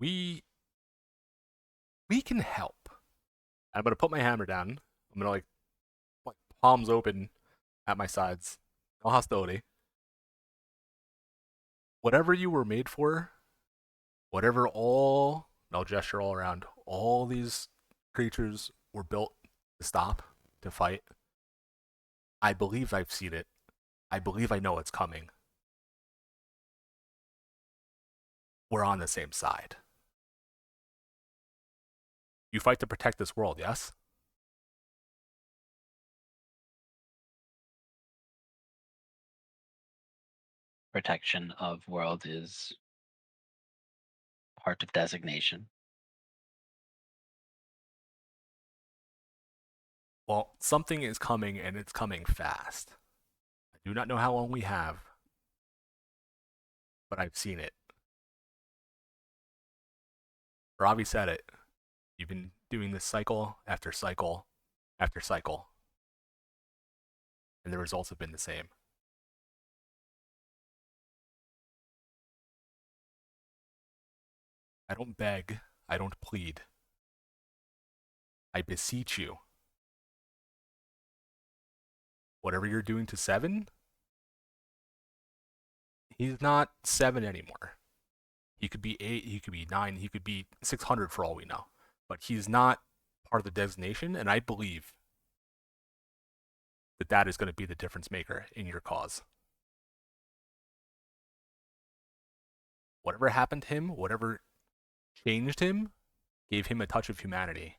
We can help. I'm gonna put my hammer down. I'm gonna like palms open at my sides. No hostility. Whatever you were made for, whatever I'll gesture all around, all these creatures were built to stop, to fight. I believe I've seen it. I believe I know it's coming. we're on the same side. You fight to protect this world, yes? Protection of world is part of designation. Well, something is coming and it's coming fast. I do not know how long we have, but I've seen it. Ravi said it. You've been doing this cycle after cycle after cycle, and the results have been the same. I don't beg, I don't plead. I beseech you. Whatever you're doing to 7, he's not 7 anymore. He could be 8, he could be 9, he could be 600 for all we know. But he's not part of the designation, and I believe that that is going to be the difference maker in your cause. Whatever happened to him, whatever changed him, gave him a touch of humanity.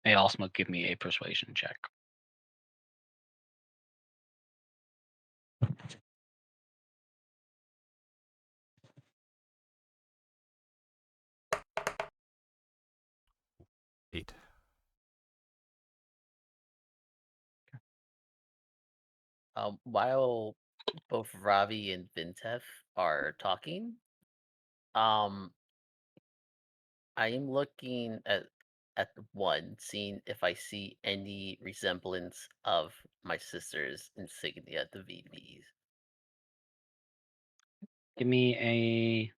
May also give me a persuasion check. Eight. While both Ravi and Vintef are talking, um, I am looking at the one, seeing if I see any resemblance of my sister's insignia, the VVs. Give me a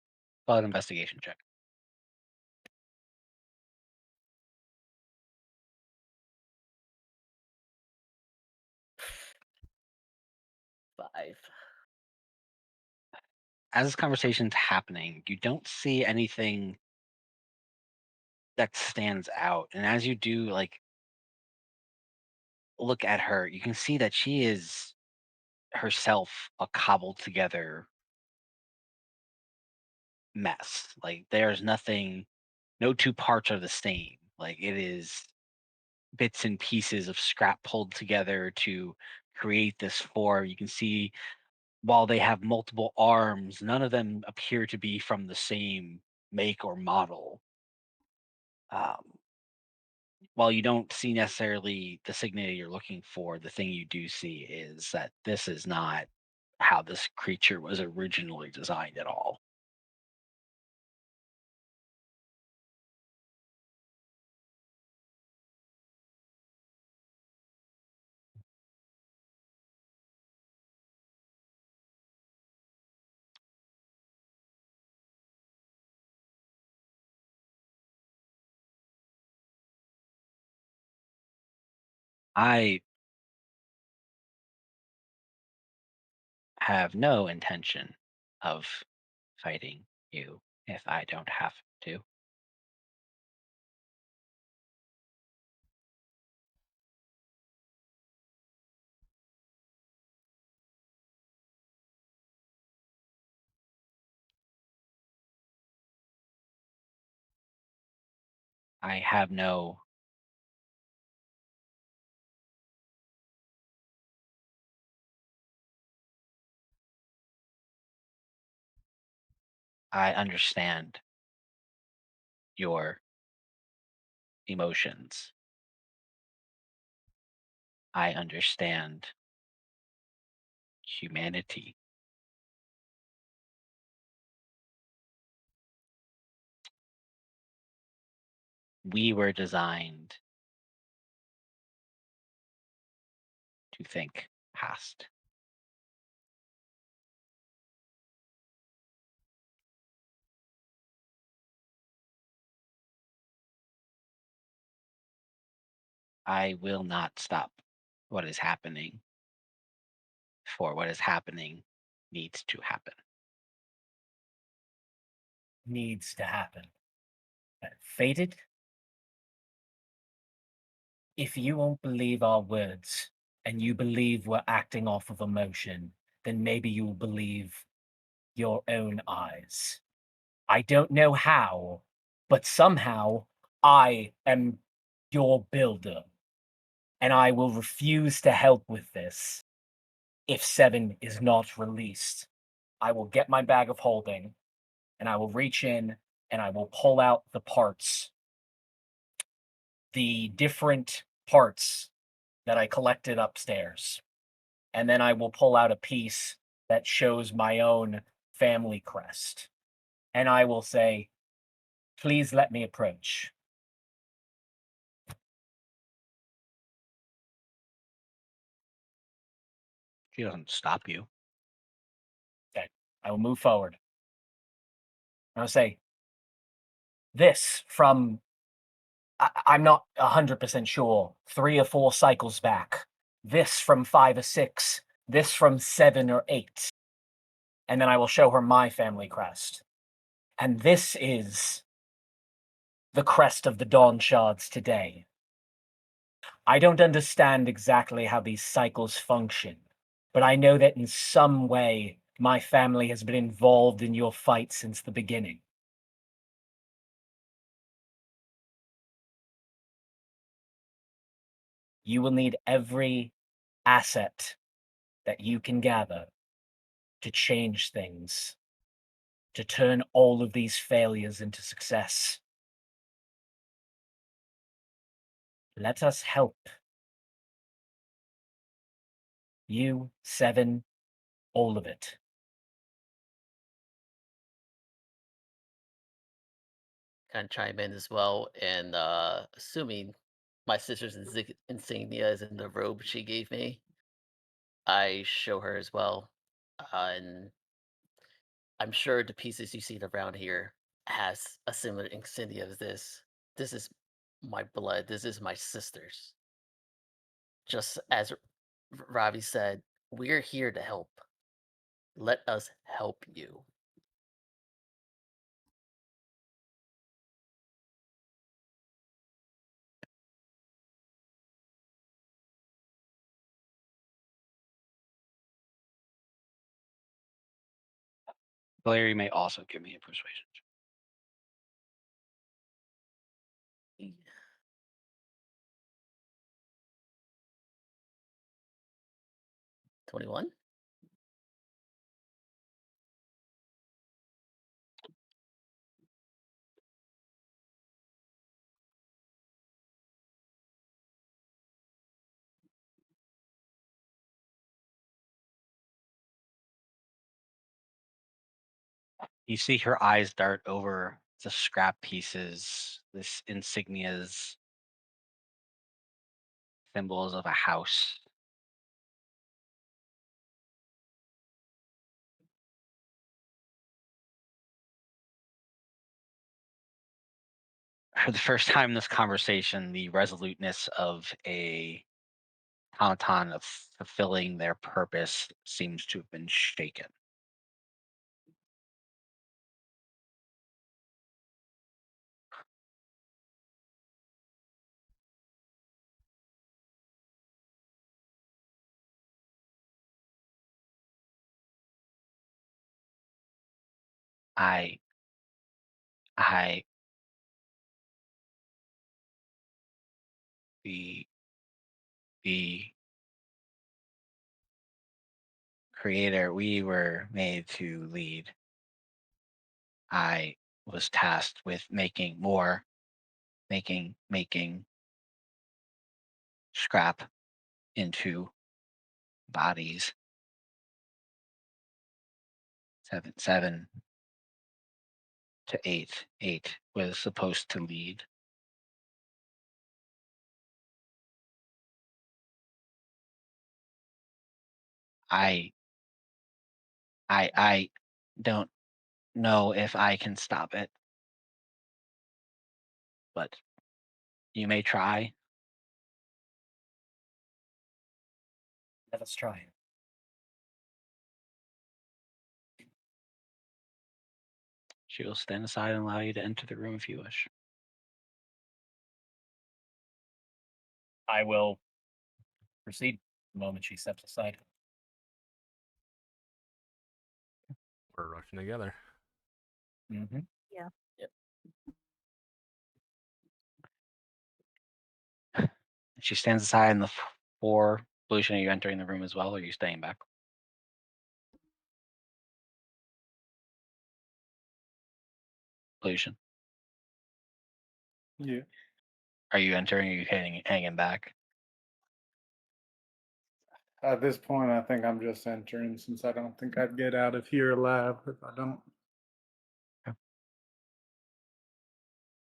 blood investigation check. Five. As this conversation's happening, you don't see anything that stands out. And as you do, like, look at her, you can see that she is herself a cobbled together mess. Like, there's nothing, no two parts are the same. Like, it is bits and pieces of scrap pulled together to create this form. You can see while they have multiple arms, none of them appear to be from the same make or model. Um, while you don't see necessarily the signature you're looking for, the thing you do see is that this is not how this creature was originally designed at all. I have no intention of fighting you if I don't have to. I have no I understand your emotions. I understand humanity. we were designed to think past. I will not stop what is happening, for what is happening needs to happen. Needs to happen. Fated? If you won't believe our words and you believe we're acting off of emotion, then maybe you'll believe your own eyes. I don't know how, but somehow I am your builder, and I will refuse to help with this if 7 is not released. I will get my bag of holding, and I will reach in, and I will pull out the parts, the different parts that I collected upstairs. And then I will pull out a piece that shows my own family crest. And I will say, please let me approach. She doesn't stop you. Okay. I will move forward. And I'll say, this from, I'm not 100% sure, 3 or 4 cycles back. This from 5 or 6. This from 7 or 8. And then I will show her my family crest. And this is the crest of the Dawn Shards today. I don't understand exactly how these cycles function, but I know that in some way my family has been involved in your fight since the beginning. You will need every asset that you can gather to change things, to turn all of these failures into success. Let us help. You, 7, all of it. Kind of chime in as well, and assuming my sister's insignia is in the robe she gave me, I show her as well, and I'm sure the pieces you see around here has a similar insignia as this. This is my blood. This is my sister's. Just as Ravi said, we're here to help. Let us help you. Valeri may also give me a persuasion. 21. You see her eyes dart over the scrap pieces, this insignias, symbols of a house. For the first time in this conversation, the resoluteness of a automaton of fulfilling their purpose seems to have been shaken. I, I, the, the creator, we were made to lead. I was tasked with making more, making scrap into bodies. 7 to 8. 8 was supposed to lead. I I don't know if I can stop it, but you may try. Let us try. She will stand aside and allow you to enter the room if you wish. I will proceed the moment she steps aside. We're rushing together. Mm-hmm. She stands aside in the four. Lucian, are you entering the room as well, or are you staying back? Lucian, Yeah. are you entering or are you hanging back? At this point, I think I'm just entering since I don't think I'd get out of here alive if I don't.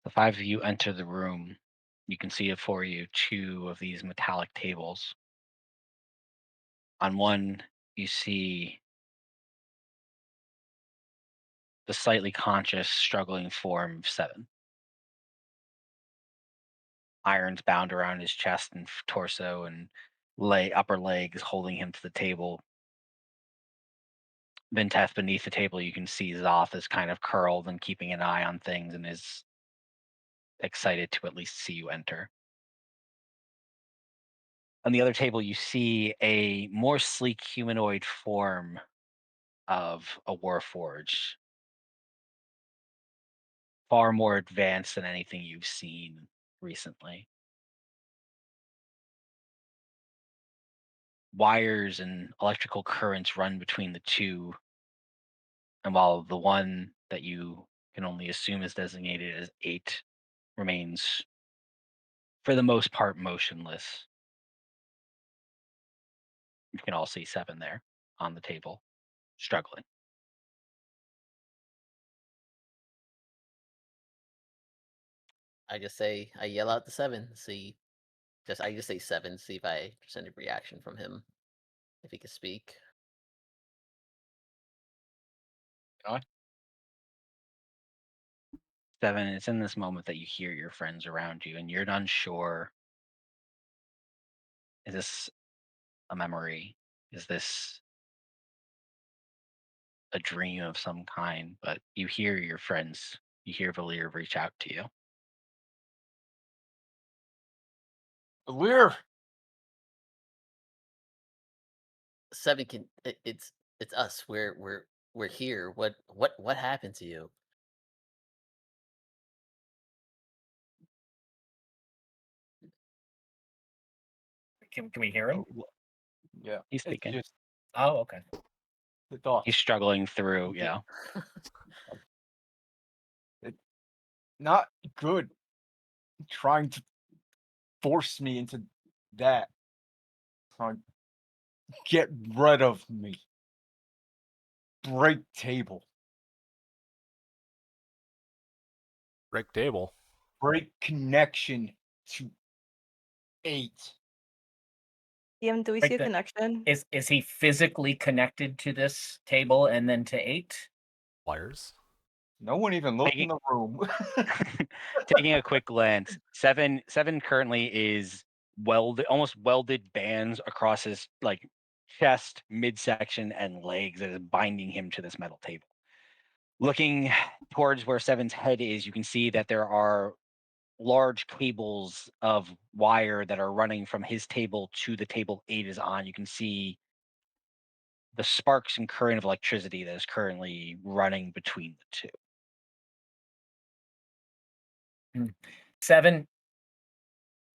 The five of you enter the room. You can see before you two of these metallic tables. On one, you see the slightly conscious, struggling form of Seven. Irons bound around his chest and torso and upper legs holding him to the table. Vintef beneath the table, you can see Zoth is kind of curled and keeping an eye on things and is excited to at least see you enter. On the other table, you see a more sleek humanoid form of a Warforged. Far more advanced than anything you've seen recently. Wires and electrical currents run between the two. And while the one that you can only assume is designated as 8 remains, for the most part, motionless, you can all see 7 there on the table, struggling. I yell out to 7, see, I just say 7, see if I just any reaction from him, if he can speak. Can I? 7, it's in this moment that you hear your friends around you, and you're unsure. Is this a memory? Is this a dream of some kind? But you hear your friends. You hear Valir reach out to you. Lear. 7 can it's us. We're here. What happened to you? Can we hear him? Yeah. He's It's speaking. just Oh, okay. the thoughts. He's struggling through, Okay. yeah. Not good. Trying to force me into that. Trying to get rid of me. Break table. Break table. Break connection to 8. DM, do we Break see a the- connection? Is he physically connected to this table and then to 8? Wires. No one even looked in the room. Taking a quick glance, seven currently is almost welded bands across his chest, midsection, and legs that is binding him to this metal table. Looking towards where Seven's head is, you can see that there are large cables of wire that are running from his table to the table 8 is on. You can see the sparks and current of electricity that is currently running between the two. 7,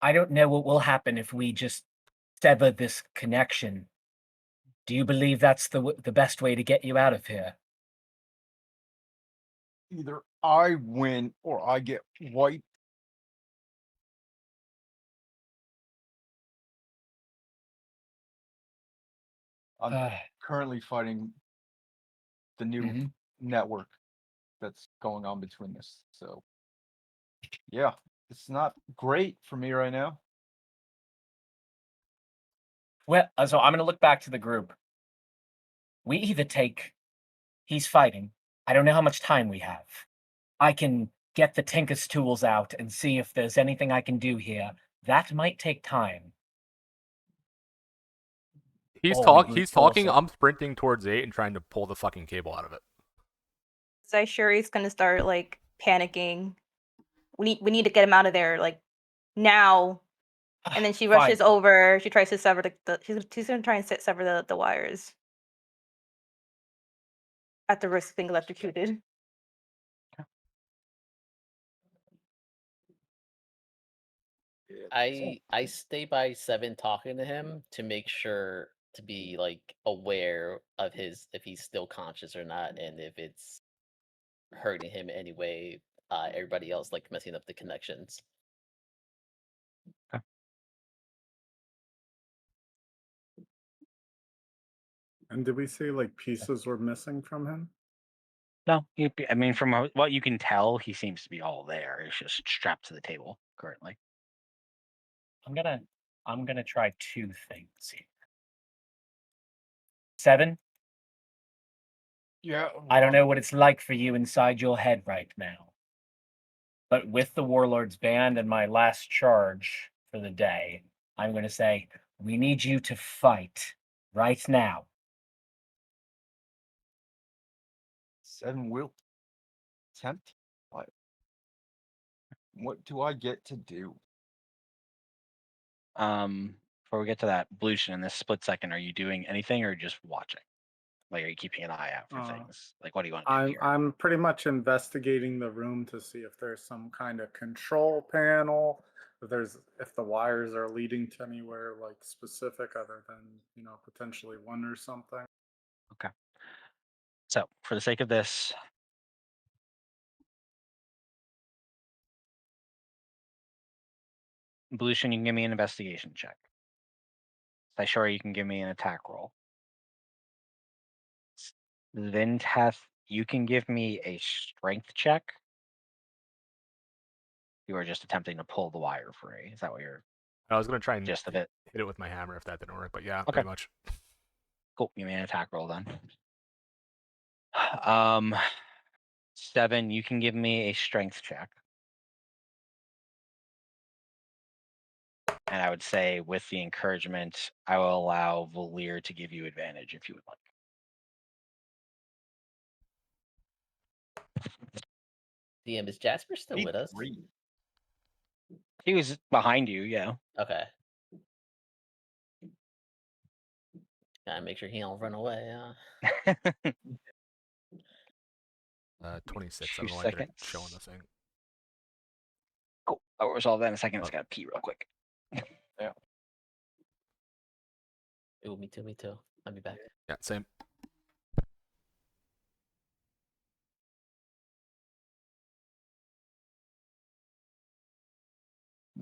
I don't know what will happen if we just sever this connection. Do you believe that's the best way to get you out of here? Either I win or I get wiped. I'm currently fighting the new Mhm. network that's going on between us. So, yeah, it's not great for me right now. Well, so I'm going to look back to the group. We either take. He's fighting. I don't know how much time we have. I can get the Tinker's tools out and see if there's anything I can do here. That might take time. He's Or we brute he's force talking. it. I'm sprinting towards 8 and trying to pull the fucking cable out of it. Zaishuri's gonna start like panicking. We need to get him out of there like now. And then she rushes Fine. over. She tries to sever she's gonna try and sever the wires. At the risk of being electrocuted. I stay by 7 talking to him to make sure to be like aware of his if he's still conscious or not, and if it's hurting him anyway. Everybody else like messing up the connections. And did we say like pieces were missing from him? No, I mean, from what you can tell, he seems to be all there. It's just strapped to the table currently. I'm gonna try 2 things here. 7. Yeah. I don't know what it's like for you inside your head right now. But with the Warlord's band and my last charge for the day, I'm going to say, we need you to fight right now. 7 will attempt. What do I get to do? Before we get to that, Blution, in this split second, are you doing anything or just watching? Like, are you keeping an eye out for things? Like, what do you want to do here? I'm pretty much investigating the room to see if there's some kind of control panel, if the wires are leading to anywhere like specific other than, potentially one or something. Okay. So, for the sake of this, Blution, you can give me an investigation check. Saishori, you can give me an attack roll. Vinteth, you can give me a strength check. You are just attempting to pull the wire free. Is that what you're I was gonna try and just a bit? hit it with my hammer if that didn't work, but yeah, Okay. pretty much. Cool. Give me an attack roll then. 7, you can give me a strength check. And I would say with the encouragement, I will allow Valir to give you advantage if you would like. DM, is Jasper still with us? 3. He was behind you, yeah. Okay. Gotta make sure he don't run away. 26. I 2 don't know why I didn't show on seconds. the thing. Cool. I'll resolve that in a second. I just gotta pee real quick. Ooh, me too, me too. I'll be back. Yeah, same.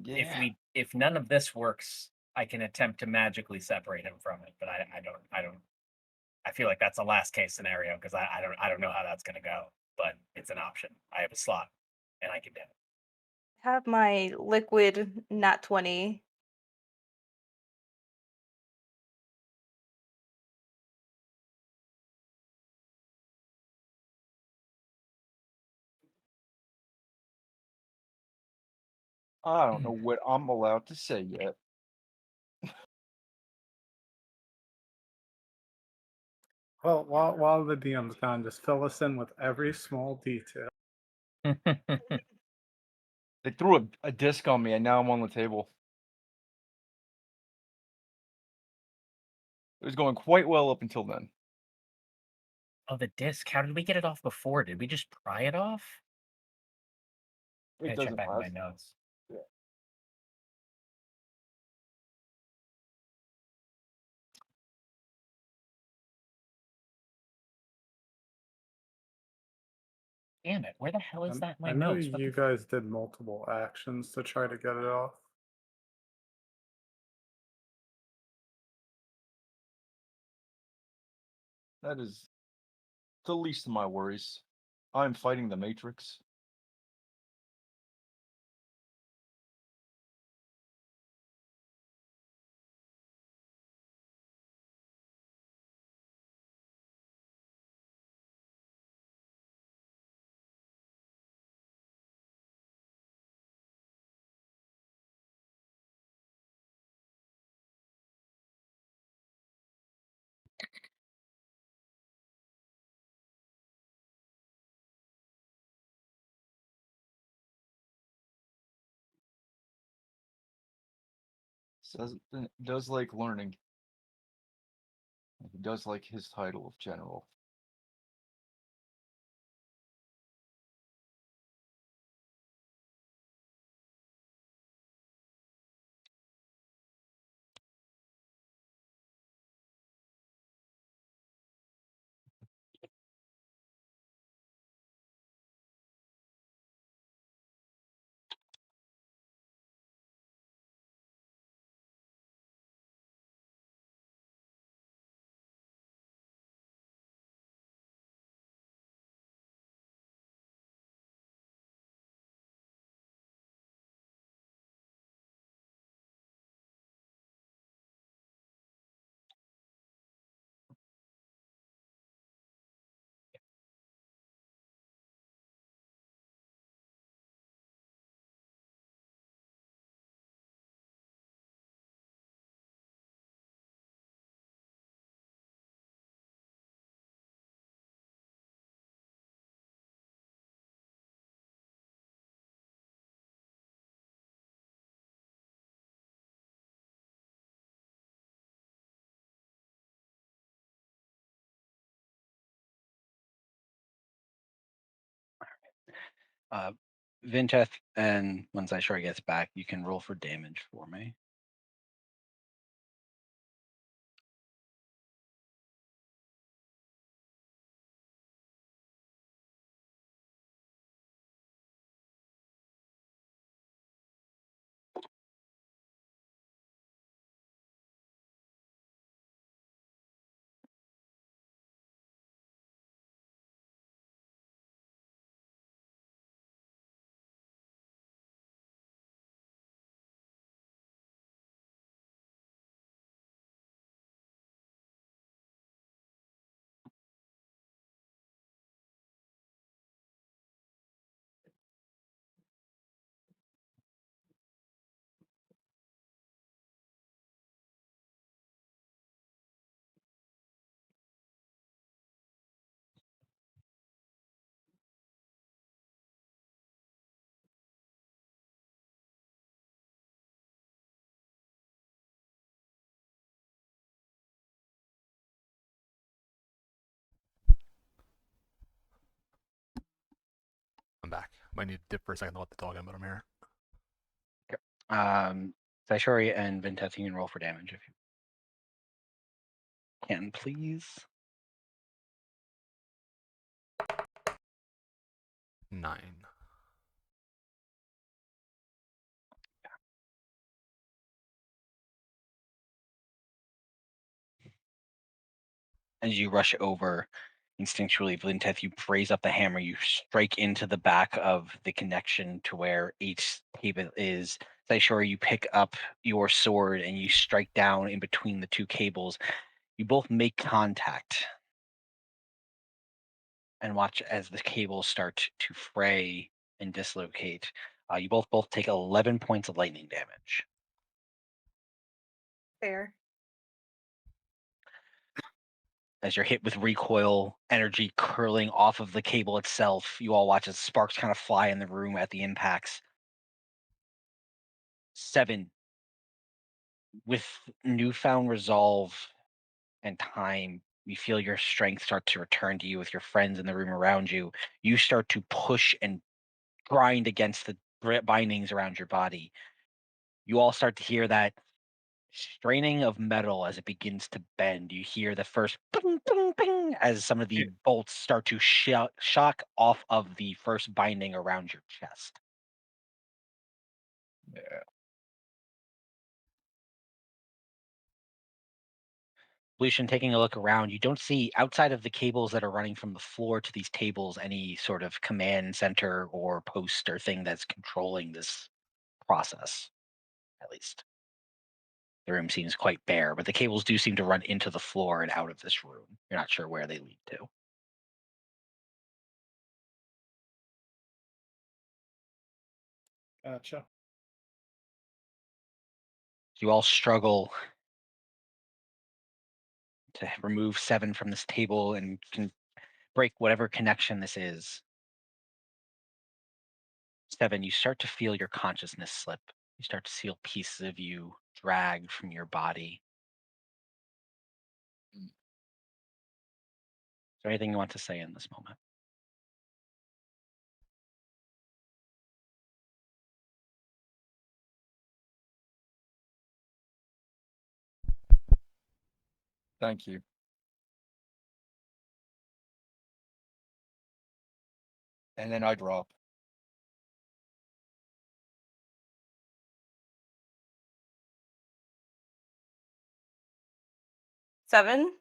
Yeah. If none of this works, I can attempt to magically separate him from it, but I feel like that's a last case scenario because I don't know how that's gonna go, but it's an option. I have a slot and I can do it. Have my liquid nat 20. I don't know what I'm allowed to say yet. Well, while the DM's gone, just fill us in with every small detail. They threw a disc on me and now I'm on the table. It was going quite well up until then. Oh, the disc. How did we get it off before? Did we just pry it off? It Okay, check doesn't back in my matter. notes. Yeah. Damn it! Where the hell is that in my I know notes? What you the guys did multiple actions to try to get it off. That is the least of my worries. I'm fighting the Matrix. does like learning. He does like his title of general. Vinteth, and once I sure gets back, you can roll for damage for me. I'm back. Might need to dip for a second to let the dog in, but I'm here. Saishori and Vinteth, you can roll for damage if you can, please. 9. As you rush over, instinctually, Vinteth, you raise up the hammer, you strike into the back of the connection to where each table is. Saishori, you pick up your sword and you strike down in between the two cables. You both make contact and watch as the cables start to fray and dislocate. You both take 11 points of lightning damage. Fair. As you're hit with recoil energy curling off of the cable itself, you all watch as sparks kind of fly in the room at the impacts. 7, with newfound resolve and time, you feel your strength start to return to you with your friends in the room around you. You start to push and grind against the bindings around your body. You all start to hear that straining of metal as it begins to bend. You hear the first ping, ping, ping as some of the bolts start to shock off of the first binding around your chest. Yeah. Lucian, taking a look around, you don't see, outside of the cables that are running from the floor to these tables, any sort of command center or post or thing that's controlling this process, at least. The room seems quite bare, but the cables do seem to run into the floor and out of this room. You're not sure where they lead to. Gotcha. You all struggle to remove 7 from this table and can break whatever connection this is. 7, you start to feel your consciousness slip. You start to feel pieces of you dragged from your body. Mm. Is there anything you want to say in this moment? Thank you. And then I drop. Seven.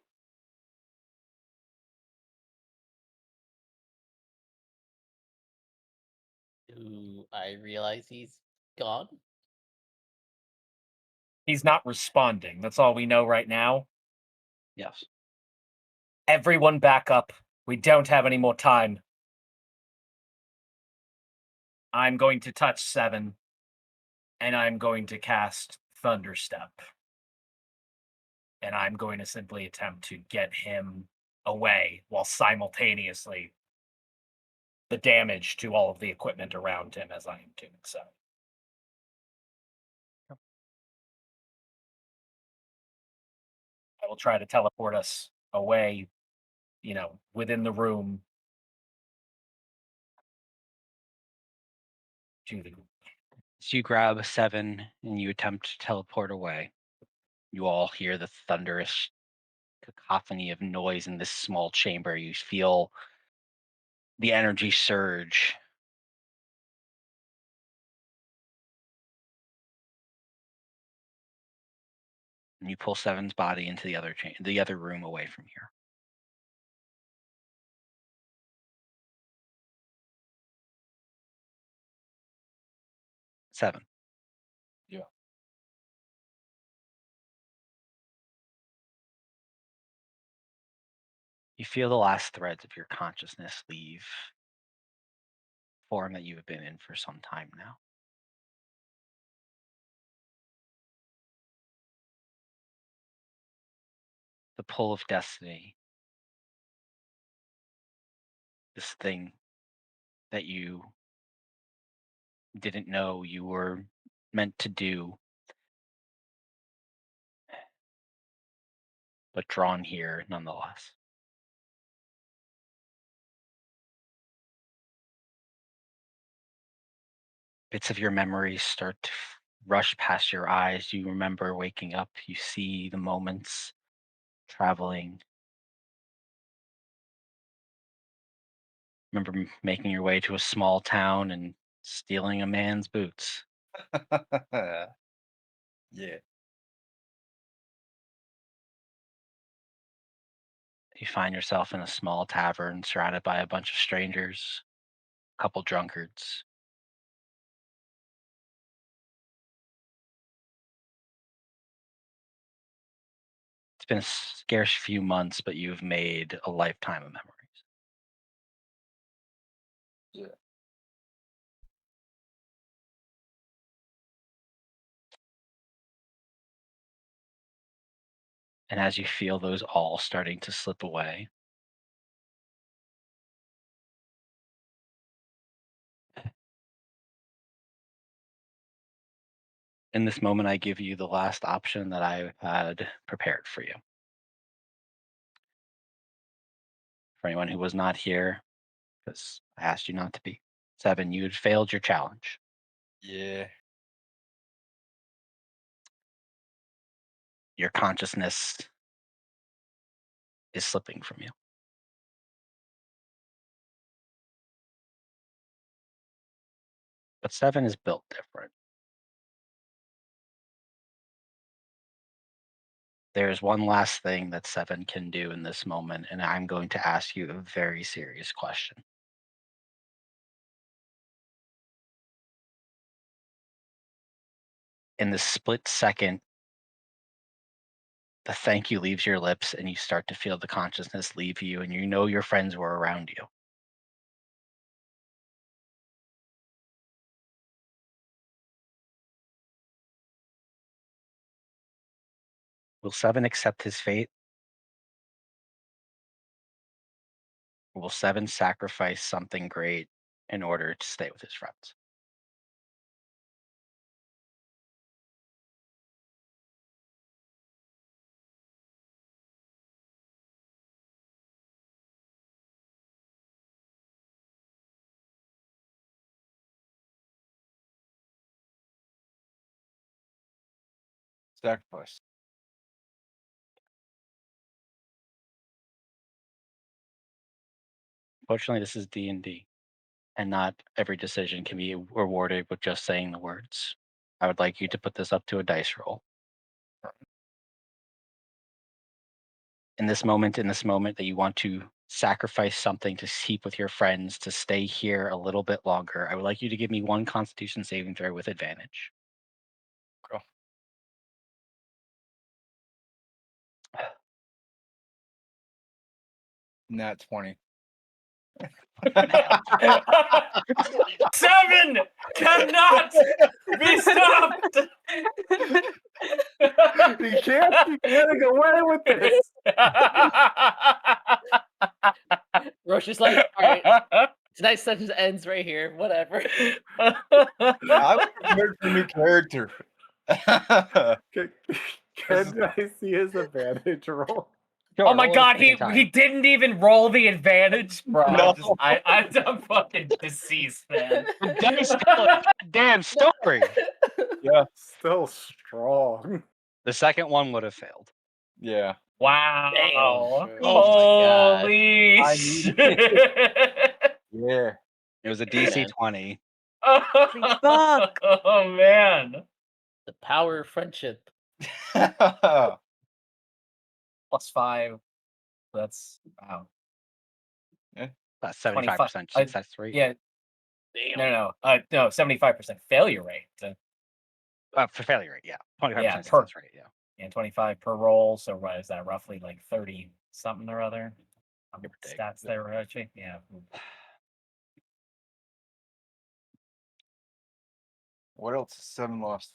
Do I realize he's gone? He's not responding. That's all we know right now. Yes. Everyone back up. We don't have any more time. I'm going to touch 7, and I'm going to cast Thunderstep. And I'm going to simply attempt to get him away while simultaneously the damage to all of the equipment around him as I am doing so. I will try to teleport us away, within the room to the group. So you grab a 7 and you attempt to teleport away. You all hear the thunderous cacophony of noise in this small chamber. You feel the energy surge. And you pull 7's body into the other room away from here. Seven. Yeah. You feel the last threads of your consciousness leave form that you have been in for some time now. The pull of destiny. This thing that you didn't know you were meant to do, but drawn here nonetheless. Bits of your memories start to rush past your eyes. You remember waking up, you see the moments traveling. Remember making your way to a small town and stealing a man's boots. Yeah. You find yourself in a small tavern surrounded by a bunch of strangers, a couple drunkards. It's been a scarce few months, but you've made a lifetime of memories. Yeah. And as you feel those all starting to slip away, in this moment, I give you the last option that I had prepared for you. For anyone who was not here, because I asked you not to be. 7, you had failed your challenge. Yeah. Your consciousness is slipping from you. But 7 is built different. There's one last thing that 7 can do in this moment, and I'm going to ask you a very serious question. In the split second, the thank you leaves your lips, and you start to feel the consciousness leave you, and you know your friends were around you. Will 7 accept his fate? Or will 7 sacrifice something great in order to stay with his friends? Sacrifice. Fortunately, this is D&D, and not every decision can be rewarded with just saying the words. I would like you to put this up to a dice roll. In this moment that you want to sacrifice something to keep with your friends, to stay here a little bit longer, I would like you to give me one Constitution saving throw with advantage. Go. Nat 20. 7 cannot be stopped. You can't be getting away with this. Roche is like, all right, tonight's sentence ends right here. Whatever. I'm prepared for a new character. Can I see his advantage roll? Oh my Roll it a god, second he time. didn't even roll the advantage, bro. No. I'm fucking deceased, man. Dice roll it. Damn story. Yeah. Still strong. The second one would have failed. Yeah. Wow. Damn. Oh my Holy I shit. Yeah. It was a DC Man. 20. Fuck. Oh man. The power of friendship. +5. That's wow. That's 25. 75% success rate. Yeah. Damn. No, 75% failure rate. For failure rate, yeah. 25% Yeah, success rate, yeah. And 25 per roll. So what is that? Roughly like 30 something or other. Give or take. Stats there, Reggie. Yeah. What else? 7 lost.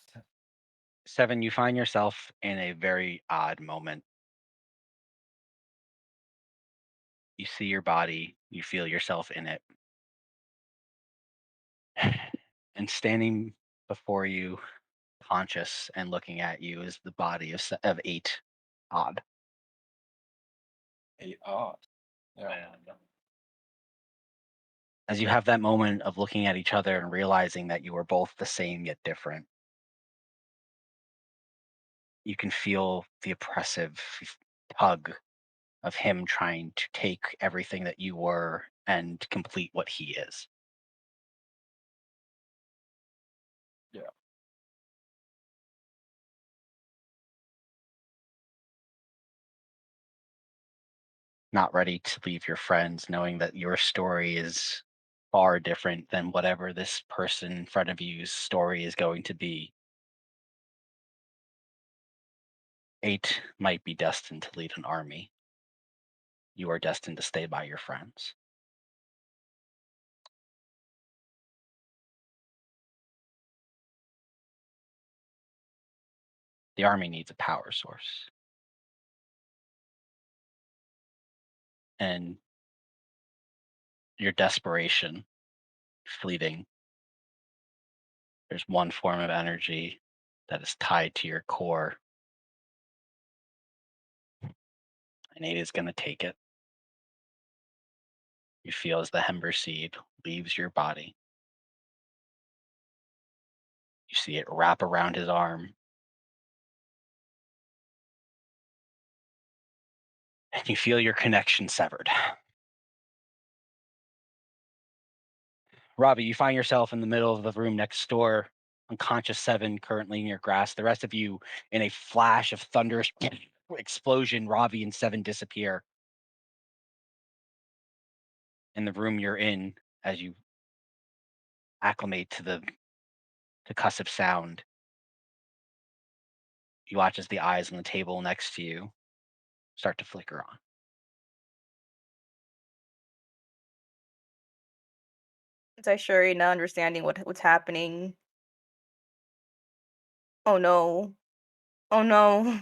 7, you find yourself in a very odd moment. You see your body, you feel yourself in it. And standing before you, conscious and looking at you, is the body of 8 odd. 8 odd. Yeah. Man. As you have that moment of looking at each other and realizing that you are both the same yet different, you can feel the oppressive tug of him trying to take everything that you were and complete what he is. Yeah. Not ready to leave your friends, knowing that your story is far different than whatever this person in front of you's story is going to be. 8 might be destined to lead an army. You are destined to stay by your friends. The army needs a power source. And your desperation, fleeting, there's one form of energy that is tied to your core, and 8 is going to take it. You feel as the Hember seed leaves your body. You see it wrap around his arm. And you feel your connection severed. Robbie, you find yourself in the middle of the room next door, unconscious 7 currently in your grasp. The rest of you, in a flash of thunderous explosion, Robbie and 7 disappear. In the room you're in, as you acclimate to the percussive sound, you watch as the eyes on the table next to you start to flicker on. Zaishuri not understanding what's happening. Oh no. Oh no.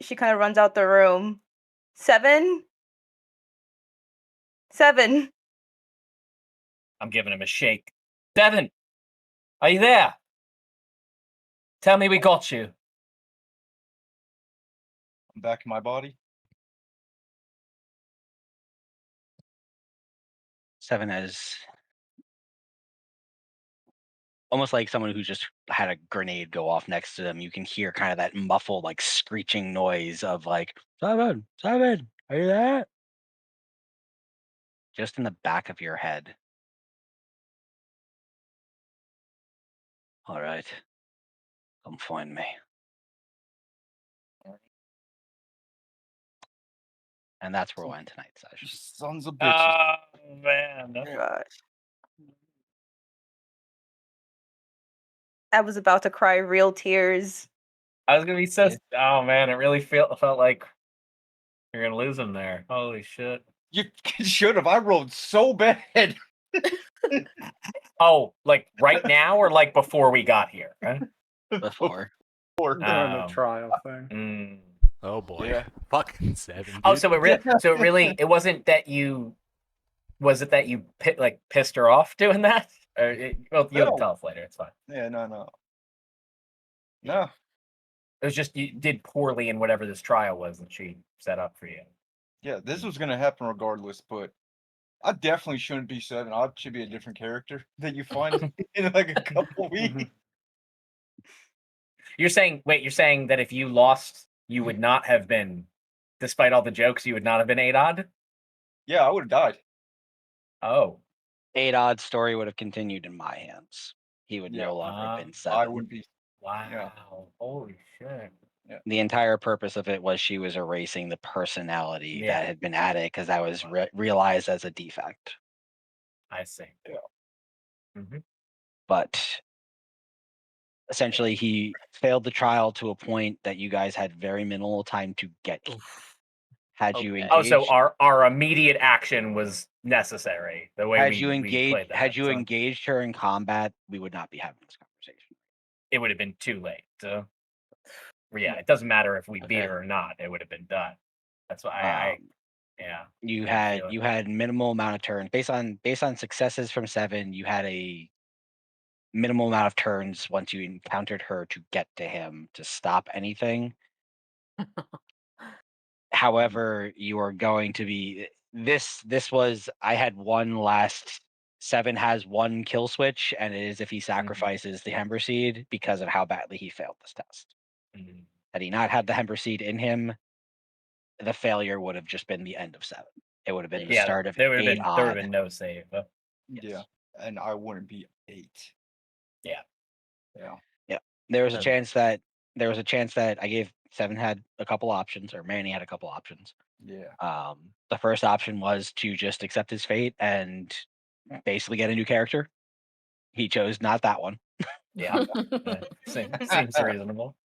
She kind of runs out the room. 7? 7. I'm giving him a shake. 7, are you there? Tell me we got you. I'm back in my body. 7, as almost like someone who just had a grenade go off next to them. You can hear kind of that muffled, like screeching noise of like, Seven, are you there? Just in the back of your head. All right. Come find me. And that's where we'll end tonight's You session. sons of bitches. Oh man. Oh, gosh. I was about to cry real tears. I was gonna be so. Yeah. Oh man, it really felt like you're gonna lose him there. Holy shit. You should have. I rolled so bad. Oh, like right now or like before we got here? Huh? Before. During the Oh. trial thing. Mm. Oh boy. Yeah. Fucking 7. Dude. Oh, so it wasn't that you. Was it that you pissed her off doing that? Or well, you'll No. tell us later. It's fine. Yeah, no. No. It was just you did poorly in whatever this trial was that she set up for you. Yeah, this was gonna happen regardless, but I definitely shouldn't be 7. I should be a different character that you find in like a couple weeks. You're saying that if you lost, you would not have been, despite all the jokes, you would not have been 8 odd? Yeah, I would have died. Oh. 8 odd story would have continued in my hands. He would Yeah. no longer have been I 7. would be. Wow. Yeah. Holy shit. The entire purpose of it was she was erasing the personality Yeah. that had been added because that was realized as a defect. I see. Yeah. Mm-hmm. But essentially, he failed the trial to a point that you guys had very minimal time to get. Had you Okay. engaged, Oh, so our immediate action was necessary. The way had we you engaged, played that. had you so engaged her in combat, we would not be having this conversation. it would have been too late. So yeah, it doesn't matter if we beat Okay. her or not. It would have been done. That's why yeah. You Yeah, I had feel it. you had minimal amount of turns based on successes from 7. You had a minimal amount of turns once you encountered her to get to him to stop anything. However, you are going to be this was I had one last 7 has one kill switch, and it is if he sacrifices the Hember Seed because of how badly he failed this test. Mhm. Had he not had the Hember Seed in him, the failure would have just been the end of 7. It would have been the Yeah, start of there would 8 have odd. been no save. Yeah. And I wouldn't be 8. Yeah. Yeah. There was a Um, chance that I gave 7 had a couple options, or Manny had a couple options. Yeah. The first option was to just accept his fate and basically get a new character. He chose not that one. Yeah. Seems reasonable.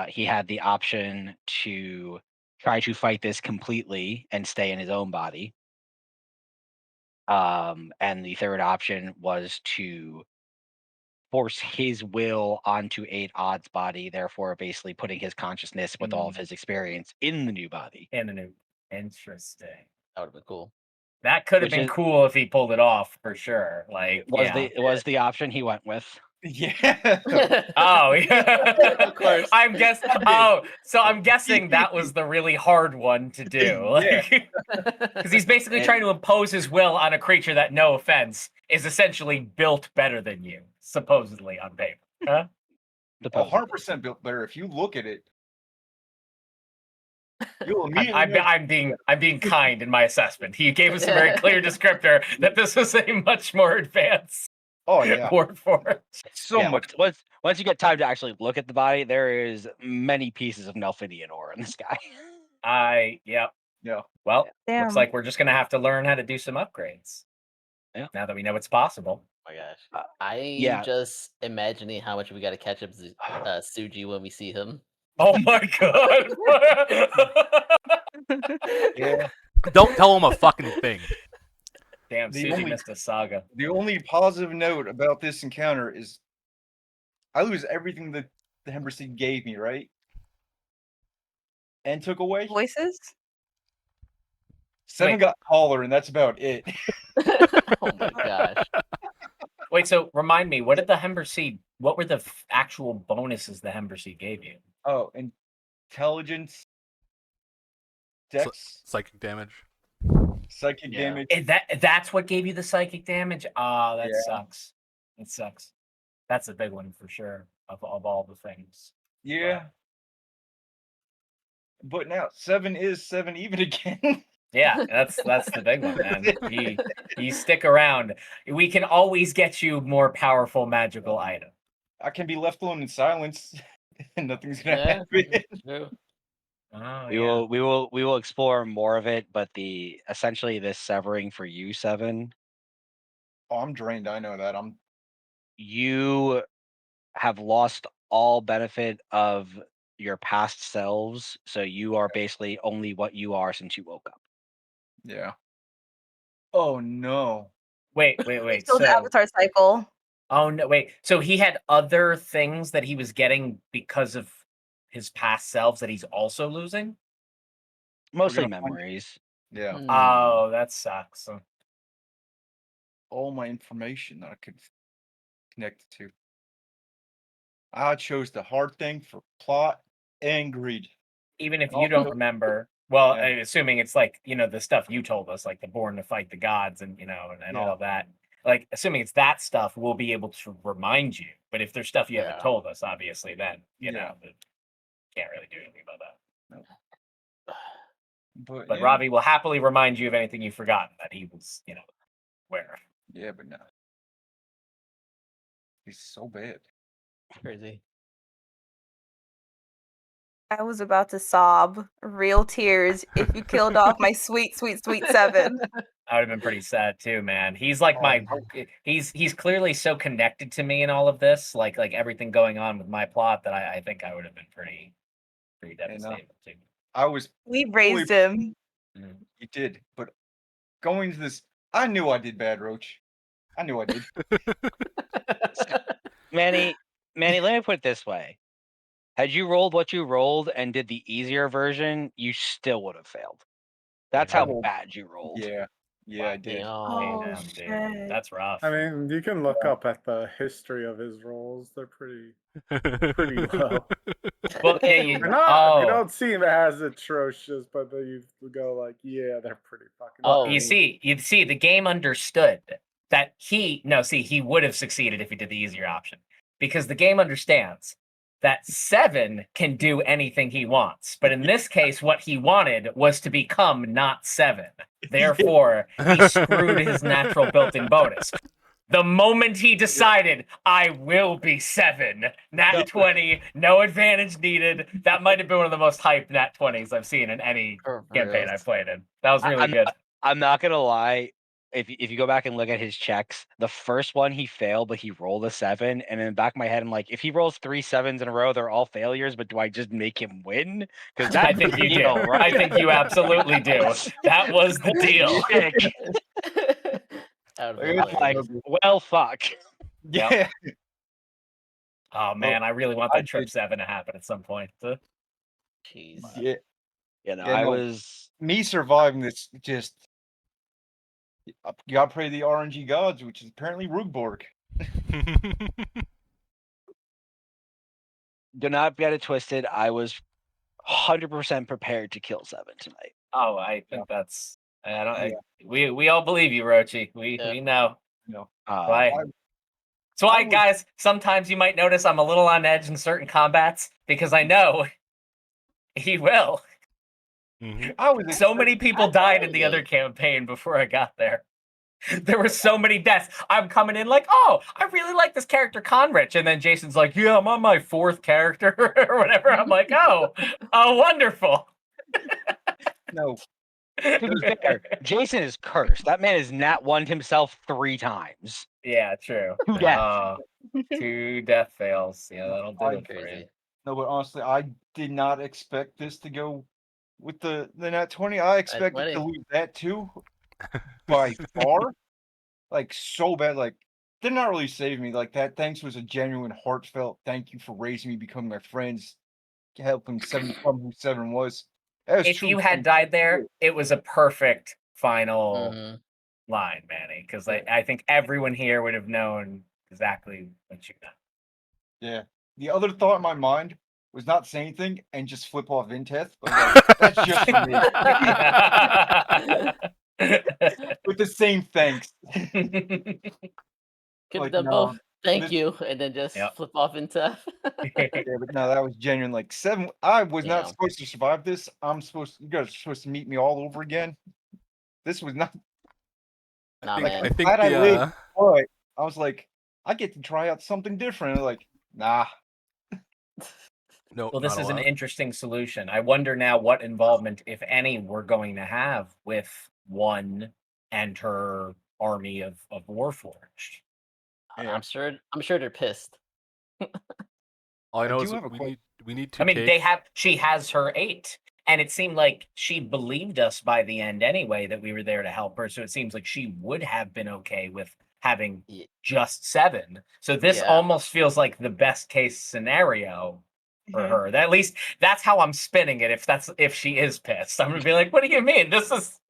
He had the option to try to fight this completely and stay in his own body. And the third option was to force his will onto 8 odd's body, therefore basically putting his consciousness with all of his experience in the new body. And a new. Interesting. That would have been cool. That could have Which been is- cool if he pulled it off for sure. Like, It was the option he went with. Yeah. Oh, yeah. Of course. I'm guessing that was the really hard one to do. Like, because he's basically trying to impose his will on a creature that, no offense, is essentially built better than you, supposedly on paper. Huh? 100% built better. If you look at it, you'll immediately know. I'm being kind in my assessment. He gave us a very clear descriptor that this was a much more advanced Oh yeah. word for it. So Yeah, much. once you get time to actually look at the body, there is many pieces of Nelfidian ore in this guy. Yeah. Yeah. Well, Damn. looks like we're just gonna have to learn how to do some upgrades. Yeah. Now that we know it's possible. Oh my gosh. I'm yeah. just imagining how much we got to catch up Suji when we see him. Oh my god. Yeah. Don't tell him a fucking thing. Damn, The Suji only- missed a saga. The only positive note about this encounter is I lose everything that the Hember Seed gave me, right? And took away. Voices? 7 Wait. got taller, and that's about it. Oh my gosh. Wait, so remind me, what did the Hember Seed, what were the actual bonuses the Hember Seed gave you? Oh, intelligence, dex, Psychic damage. psychic Yeah. damage. That's what gave you the psychic damage? Ah, that Yeah. sucks. It sucks. That's a big one for sure of all the things. Yeah. But now 7 is 7 even again. Yeah, that's the big one, man. You stick around. We can always get you more powerful magical item. I can be left alone in silence, and nothing's gonna Yeah, happen. true. Oh, We will explore more of it, but essentially this severing for you, 7, Oh, I'm drained. I know that. you have lost all benefit of your past selves, so you are basically only what you are since you woke up. Yeah. Oh no. Wait. Still the So, avatar cycle. oh no, wait. So he had other things that he was getting because of his past selves that he's also losing? Mostly gonna find- memories. Yeah. Hmm. Oh, that sucks. All my information that I could connect it to. I chose the hard thing for plot and greed. Even if And you don't also- remember, well, Yeah. assuming it's like, the stuff you told us, like the born to fight the gods and, and all Yeah. of that. Like, assuming it's that stuff, we'll be able to remind you. But if there's stuff you haven't Yeah. told us, obviously, then, Yeah. can't really do anything about that. But But yeah. Ravi will happily remind you of anything you've forgotten that he was, aware of. Yeah, but no. He's so bad. Crazy. I was about to sob, real tears, if you killed off my sweet, sweet, sweet 7. I would have been pretty sad too, man. He's like he's clearly so connected to me in all of this, like everything going on with my plot that I think I would have been pretty devastated too. I was We raised him. You did, but going to this, I knew I did bad, Roach. I knew I did. Manny, let me put it this way. Had you rolled what you rolled and did the easier version, you still would have failed. That's how Yeah. bad you rolled. Yeah, I did. Oh, Damn, dude. shit. That's rough. I mean, you can look up at the history of his rolls. They're pretty low. Well, yeah, They're not. They oh, don't seem as atrocious, but then you go like, yeah, they're pretty fucking. Oh. you see, the game understood that he would have succeeded if he did the easier option, because the game understands that 7 can do anything he wants, but in this case, what he wanted was to become not 7. Therefore, he screwed his natural built-in bonus. The moment he decided, I will be 7, nat 20, no advantage needed. That might have been one of the most hyped nat 20s I've seen in any campaign I've played in. That was really good. I'm not gonna lie. If you go back and look at his checks, the first one he failed, but he rolled a 7. And in the back of my head, I'm like, if he rolls 3 7s in a row, they're all failures. But do I just make him win? Because I think you do. I think you absolutely do. That was the deal. That would've It been was Like, hilarious. well, fuck. Yeah. Oh man, I really want I that trip did- 7 to happen at some point. Jeez. Yeah. You know, Yeah, I no. was. Me surviving this just. You gotta pray the RNG gods, which is apparently Rugborg. Do not get it twisted. I was 100% prepared to kill 7 tonight. Oh, I think that's. We all believe you, Rochi. We know. No. Why? Um, That's why, I would- guys, sometimes you might notice I'm a little on edge in certain combats because I know he will. Mhm. I was So many people died in the other Absolutely. campaign before I got there. There were so many deaths. I'm coming in like, oh, I really like this character Conrich, and then Jason's like, yeah, I'm on my 4th character or whatever. I'm like, oh, wonderful. No. to be fair, Jason is cursed. That man has nat 1'd himself 3 times. Yeah, true. 2 deaths. 2 death fails. Yeah, that'll do it for you. Crazy. No, but honestly, I did not expect this to go with the nat 20. I expected to 20. lose that too by far. Like so bad. Like did not really save me. Like that thanks was a genuine heartfelt thank you for raising me, becoming my friends, helping 7 become who 7 was. That was If true you had friendship. died there, it was a perfect final Mhm. line, Manny, because Yeah. I think everyone here would have known exactly what you done. Yeah. The other thought in my mind was not say anything and just flip off Vinteth, but like, that's just for me. With the same thanks. Could Like, have done no. both. Thank you, and then just Yep. flip off into. Yeah, but no, that was genuine. Like 7, I was not Damn. supposed to survive this. You guys are supposed to meet me all over again. This was not. Nah, I man. think Glad I the lived, but I was like, I get to try out something different. Like, nah. no, Well, this not is an allowed. interesting solution. I wonder now what involvement, if any, we're going to have with one and her army of Warforged. Yeah. I'm sure they're pissed. All I I know do is have a question. we need to I mean, take. she has her 8. And it seemed like she believed us by the end anyway that we were there to help her. So it seems like she would have been okay with having Ye- just 7. So this Yeah. almost feels like the best case scenario for Mhm. her. At least that's how I'm spinning it. If she is pissed, I'm gonna be like, "What do you mean?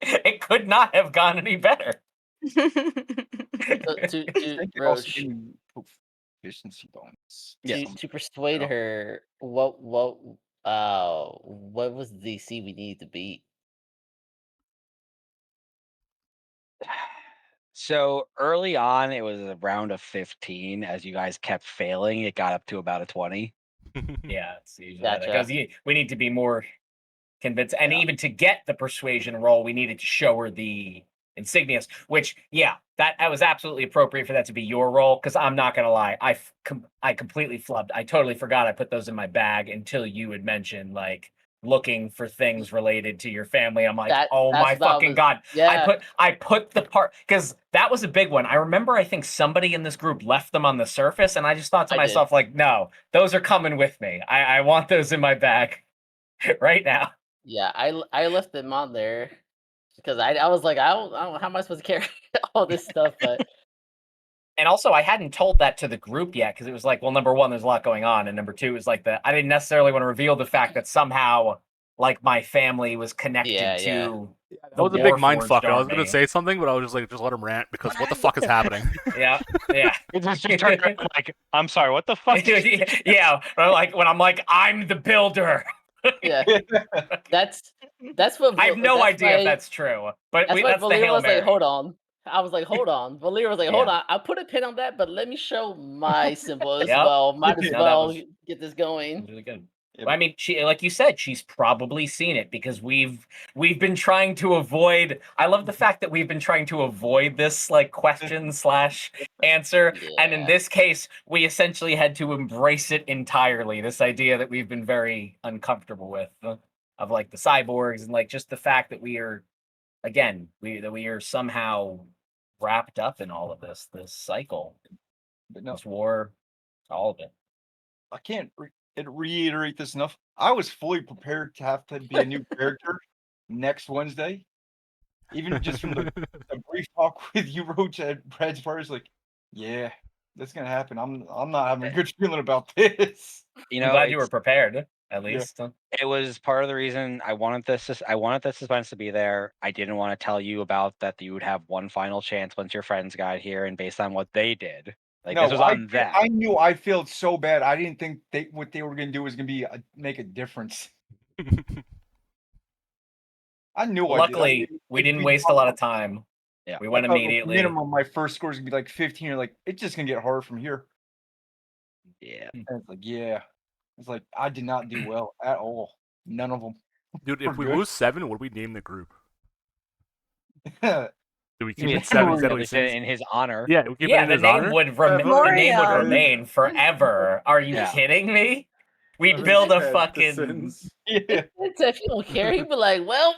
It could not have gone any better." So, I to think it also Roche, gave me efficiency bonus. Yes. to persuade Yeah. her, what was the DC we needed to beat? So early on, it was a round of 15. As you guys kept failing, it got up to about a 20. Yeah, it's usually Gotcha. because we need to be more convinced, and Yeah. even to get the persuasion roll, we needed to show her the insignias. Which, yeah, that was absolutely appropriate for that to be your role. Because I'm not gonna lie, I completely flubbed. I totally forgot I put those in my bag until you had mentioned like looking for things related to your family. I'm like, oh my That's what I fucking was. god! Yeah, I put the part because that was a big one. I remember I think somebody in this group left them on the surface, and I just thought to I did. myself like, no, those are coming with me. I want those in my bag right now. Yeah, I left them on there because I was like, I don't how am I supposed to carry all this stuff? But And also, I hadn't told that to the group yet because it was like, well, number one, there's a lot going on, and number two is like I didn't necessarily want to reveal the fact that somehow, like, my family was connected Yeah. to That the was a big mind Warforged fuck. I was gonna army. say something, but I was just like, just let him rant because what the fuck is happening? Yeah, yeah, It just turned around like, I'm sorry, what the fuck? yeah. When I'm like, I'm the builder. yeah, that's what I have no that's idea if why that's true, but that's why that's the Valir Hail was like, Mary. hold on. I was like, hold on. Valir was like, hold Yeah. on. I put a pin on that, but let me show my symbol as Yep. well. Might as No, that well was get this going. really good. Yeah, Well, I mean, she, like you said, she's probably seen it because we've been trying to avoid. I love the fact that we've been trying to avoid this like question slash answer, and in Yeah. this case, we essentially had to embrace it entirely. This idea that we've been very uncomfortable with of like the cyborgs and like just the fact that we are again we are somehow wrapped up in all of this cycle, but no, this war, all of it. I can't reiterate this enough. I was fully prepared to have to be a new character next Wednesday. Even just from the brief talk with you, Roach, at Brad's party, like, yeah, that's gonna happen. I'm not having a good feeling about this. You I'm know, glad you were prepared, at Yeah. least. it was part of the reason I wanted the suspense to be there. I didn't want to tell you about that you would have one final chance once your friends got here, and based on what they did, like this No, was on them. I knew I failed so bad. I didn't think what they were gonna do was gonna be make a difference. I knew I did. Luckily, we didn't waste a lot of time. Yeah. We I went thought, like, immediately. minimum, my first score is gonna be like 15. You're like, it's just gonna get harder from here. Yeah. And it's like, yeah. It's like I did not do well at all. None of them. Dude, if we We're good. lose 7, what do we name the group? Do we I keep mean, it 7 at deadly least sins? in his honor. Yeah, we keep Yeah, it in the his name honor. would remain forever. Are you Yeah. kidding me? We'd Seven's build a dead, the fucking. sins. Yeah. If you don't care, he'd be like, well,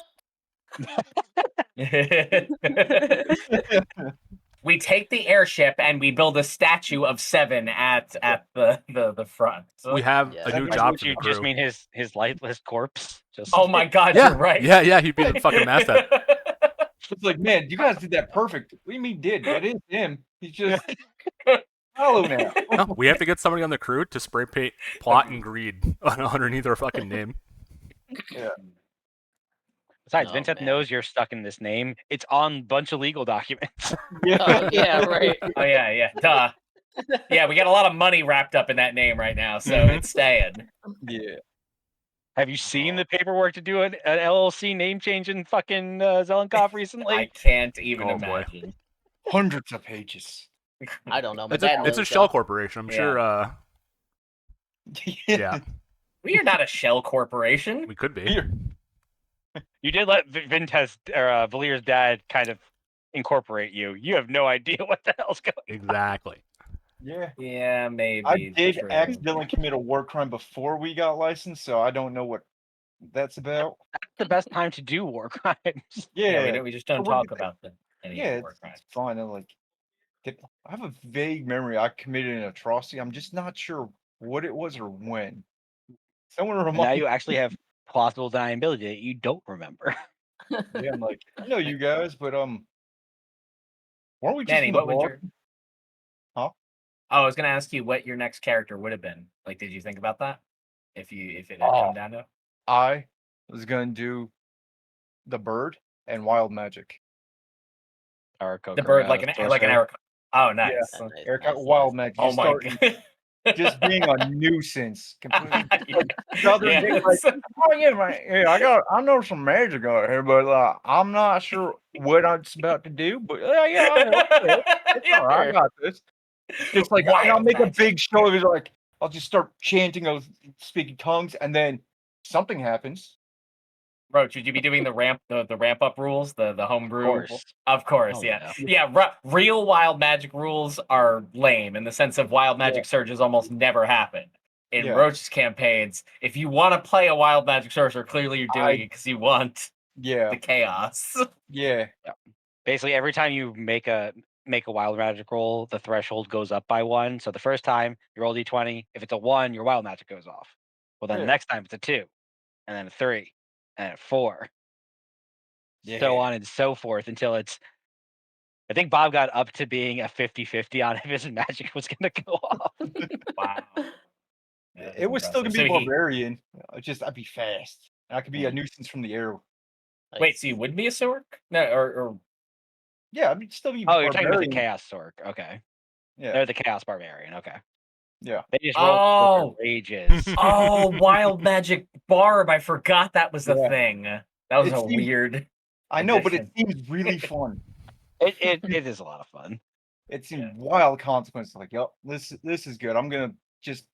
We take the airship and we build a statue of 7 at the front. We have Yeah. a new Like, job Would for the you just crew. mean his lifeless corpse? Just Oh my god, Yeah, you're right. yeah, he'd be the fucking masthead. It's like, man, you guys did that perfect. What do you mean did? That is him. He's just hollow now. No, we have to get somebody on the crew to spray paint plot and greed underneath our fucking name. Besides, Oh, Vincent man. knows you're stuck in this name. It's on a bunch of legal documents. Oh, yeah, right. Oh yeah, duh. Yeah, we got a lot of money wrapped up in that name right now, so Mhm. it's staying. Yeah. Have you seen the paperwork to do an LLC name change in fucking Zelenkov recently? I can't even Oh, boy. imagine. Hundreds of pages. I don't know. My It's dad a knows. shell though. corporation. I'm Yeah. sure. Yeah, We are not a shell corporation. we could be. Here. You did let Vintez or Valir's dad kind of incorporate you. You have no idea what the hell's going on. Exactly. Yeah. Yeah, maybe. I did true. accidentally commit a war crime before we got licensed, so I don't know what that's about. That's the best time to do war crimes. Yeah, we just don't so we're talk good. about them. Yeah, it's fine. I'm like, I have a vague memory I committed an atrocity. I'm just not sure what it was or when. Someone And remind now me. you actually have plausible deniability that you don't remember. Yeah, I'm like, I know you guys, but weren't we just Danny, in the what would bar? your? Huh? Oh, I was gonna ask you what your next character would have been. Like, did you think about that? If it had Oh. come down to? I was gonna do the bird and wild magic. Or The bird, like an Eric. Oh, nice. Yeah, Nice, Eric nice, wild nice. magic. Oh Just my starting- god. just being a nuisance. Completely. Southern Yes. Dick, like, oh yeah, man. Yeah, I know some magic out here, but I'm not sure what I'm about to do. But yeah, I know. It's all right, I got this. Just like, and I'll Wild make a magic. big show of it. Like, I'll just start chanting of speaking tongues, and then something happens. Roach, would you be doing the ramp up rules, the homebrew? course. Of course, Oh, yeah. yeah. Yeah, real wild magic rules are lame in the sense of wild magic surges almost never happen. In Yeah. Roach's campaigns, if you want to play a wild magic sorcerer, clearly you're doing it because you want Yeah, the chaos. yeah, Basically, every time you make a wild magic roll, the threshold goes up by 1. So the first time you roll d20, if it's a 1, your wild magic goes off. Well, then Yeah. the next time it's a 2, and then a 3, and a 4, yeah. so on and so forth until it's. I think Bob got up to being a 50-50 on if his magic was going to go off. Wow. That is It was still gonna impressive. be So he- barbarian. I'd be fast. I could be a Mm. nuisance from the air. Wait, so you would be a Sork? No, or Yeah, I'd still be. Oh, you're talking about the barbarian. Chaos Sork. Okay. Yeah, They're the Chaos Barbarian. Okay. yeah. They just roll Oh. rages. Oh, wild magic barb! I forgot that was the Yeah. thing. That was It a seems- weird. I know, but it addition. seems really fun. It is a lot of fun. It seems Yeah. wild consequences. Like, yep, this is good. I'm gonna just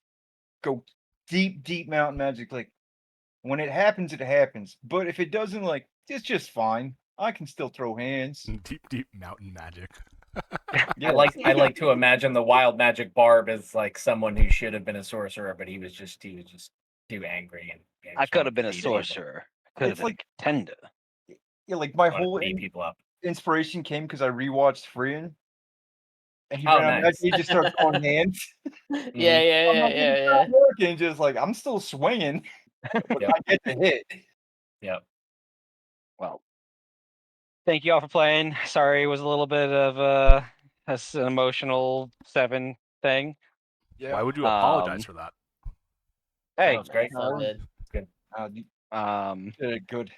go deep mountain magic. Like, when it happens, it happens. But if it doesn't, like, it's just fine. I can still throw hands. Deep mountain magic. Yeah, I like to imagine the wild magic barb as like someone who should have been a sorcerer, but he was just too angry and I just could wanted have been to a beat people. sorcerer. I could have It's been like- a contender. yeah. Like my Wanted to whole beat people up. inspiration came because I rewatched Freehan. And he Oh, ran out nice. he just started throwing hands. Yeah. Working, just like I'm still swinging, but Yep. I get to hit. Yep. Well, thank you all for playing. Sorry, it was a little bit of an emotional 7 thing. Why would you apologize for that? Hey, That was great. All fun. good. Good.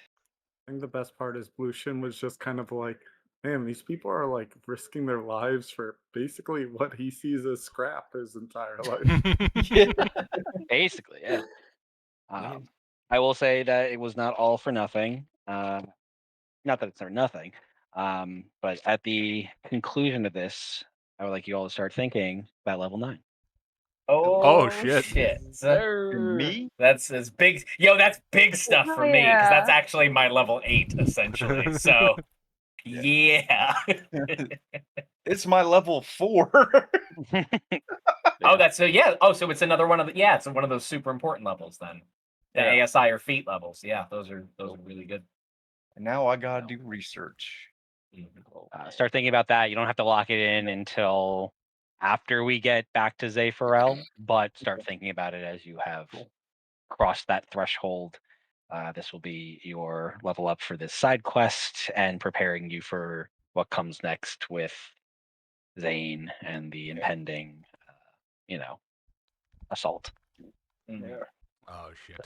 I think the best part is Blue Shin was just kind of like, man, these people are like risking their lives for basically what he sees as scrap his entire life. basically, yeah. I will say that it was not all for nothing. Not that it's for nothing. But at the conclusion of this, I would like you all to start thinking about level 9. Oh, shit. Me? That's as big. Yo, that's big stuff for me because that's Yeah. actually my level 8 essentially. So, yeah. It's my level 4. Oh, that's so. Yeah. Oh, so it's another one of the. Yeah, it's one of those super important levels then. The Yeah. ASI or feat levels. Yeah, those are really good. And now I gotta do research. Start thinking about that. You don't have to lock it in until after we get back to Zepharel, but start thinking about it as you have crossed that threshold. This will be your level up for this side quest and preparing you for what comes next with Zane and the impending, assault. Mhm. Yeah. Oh shit.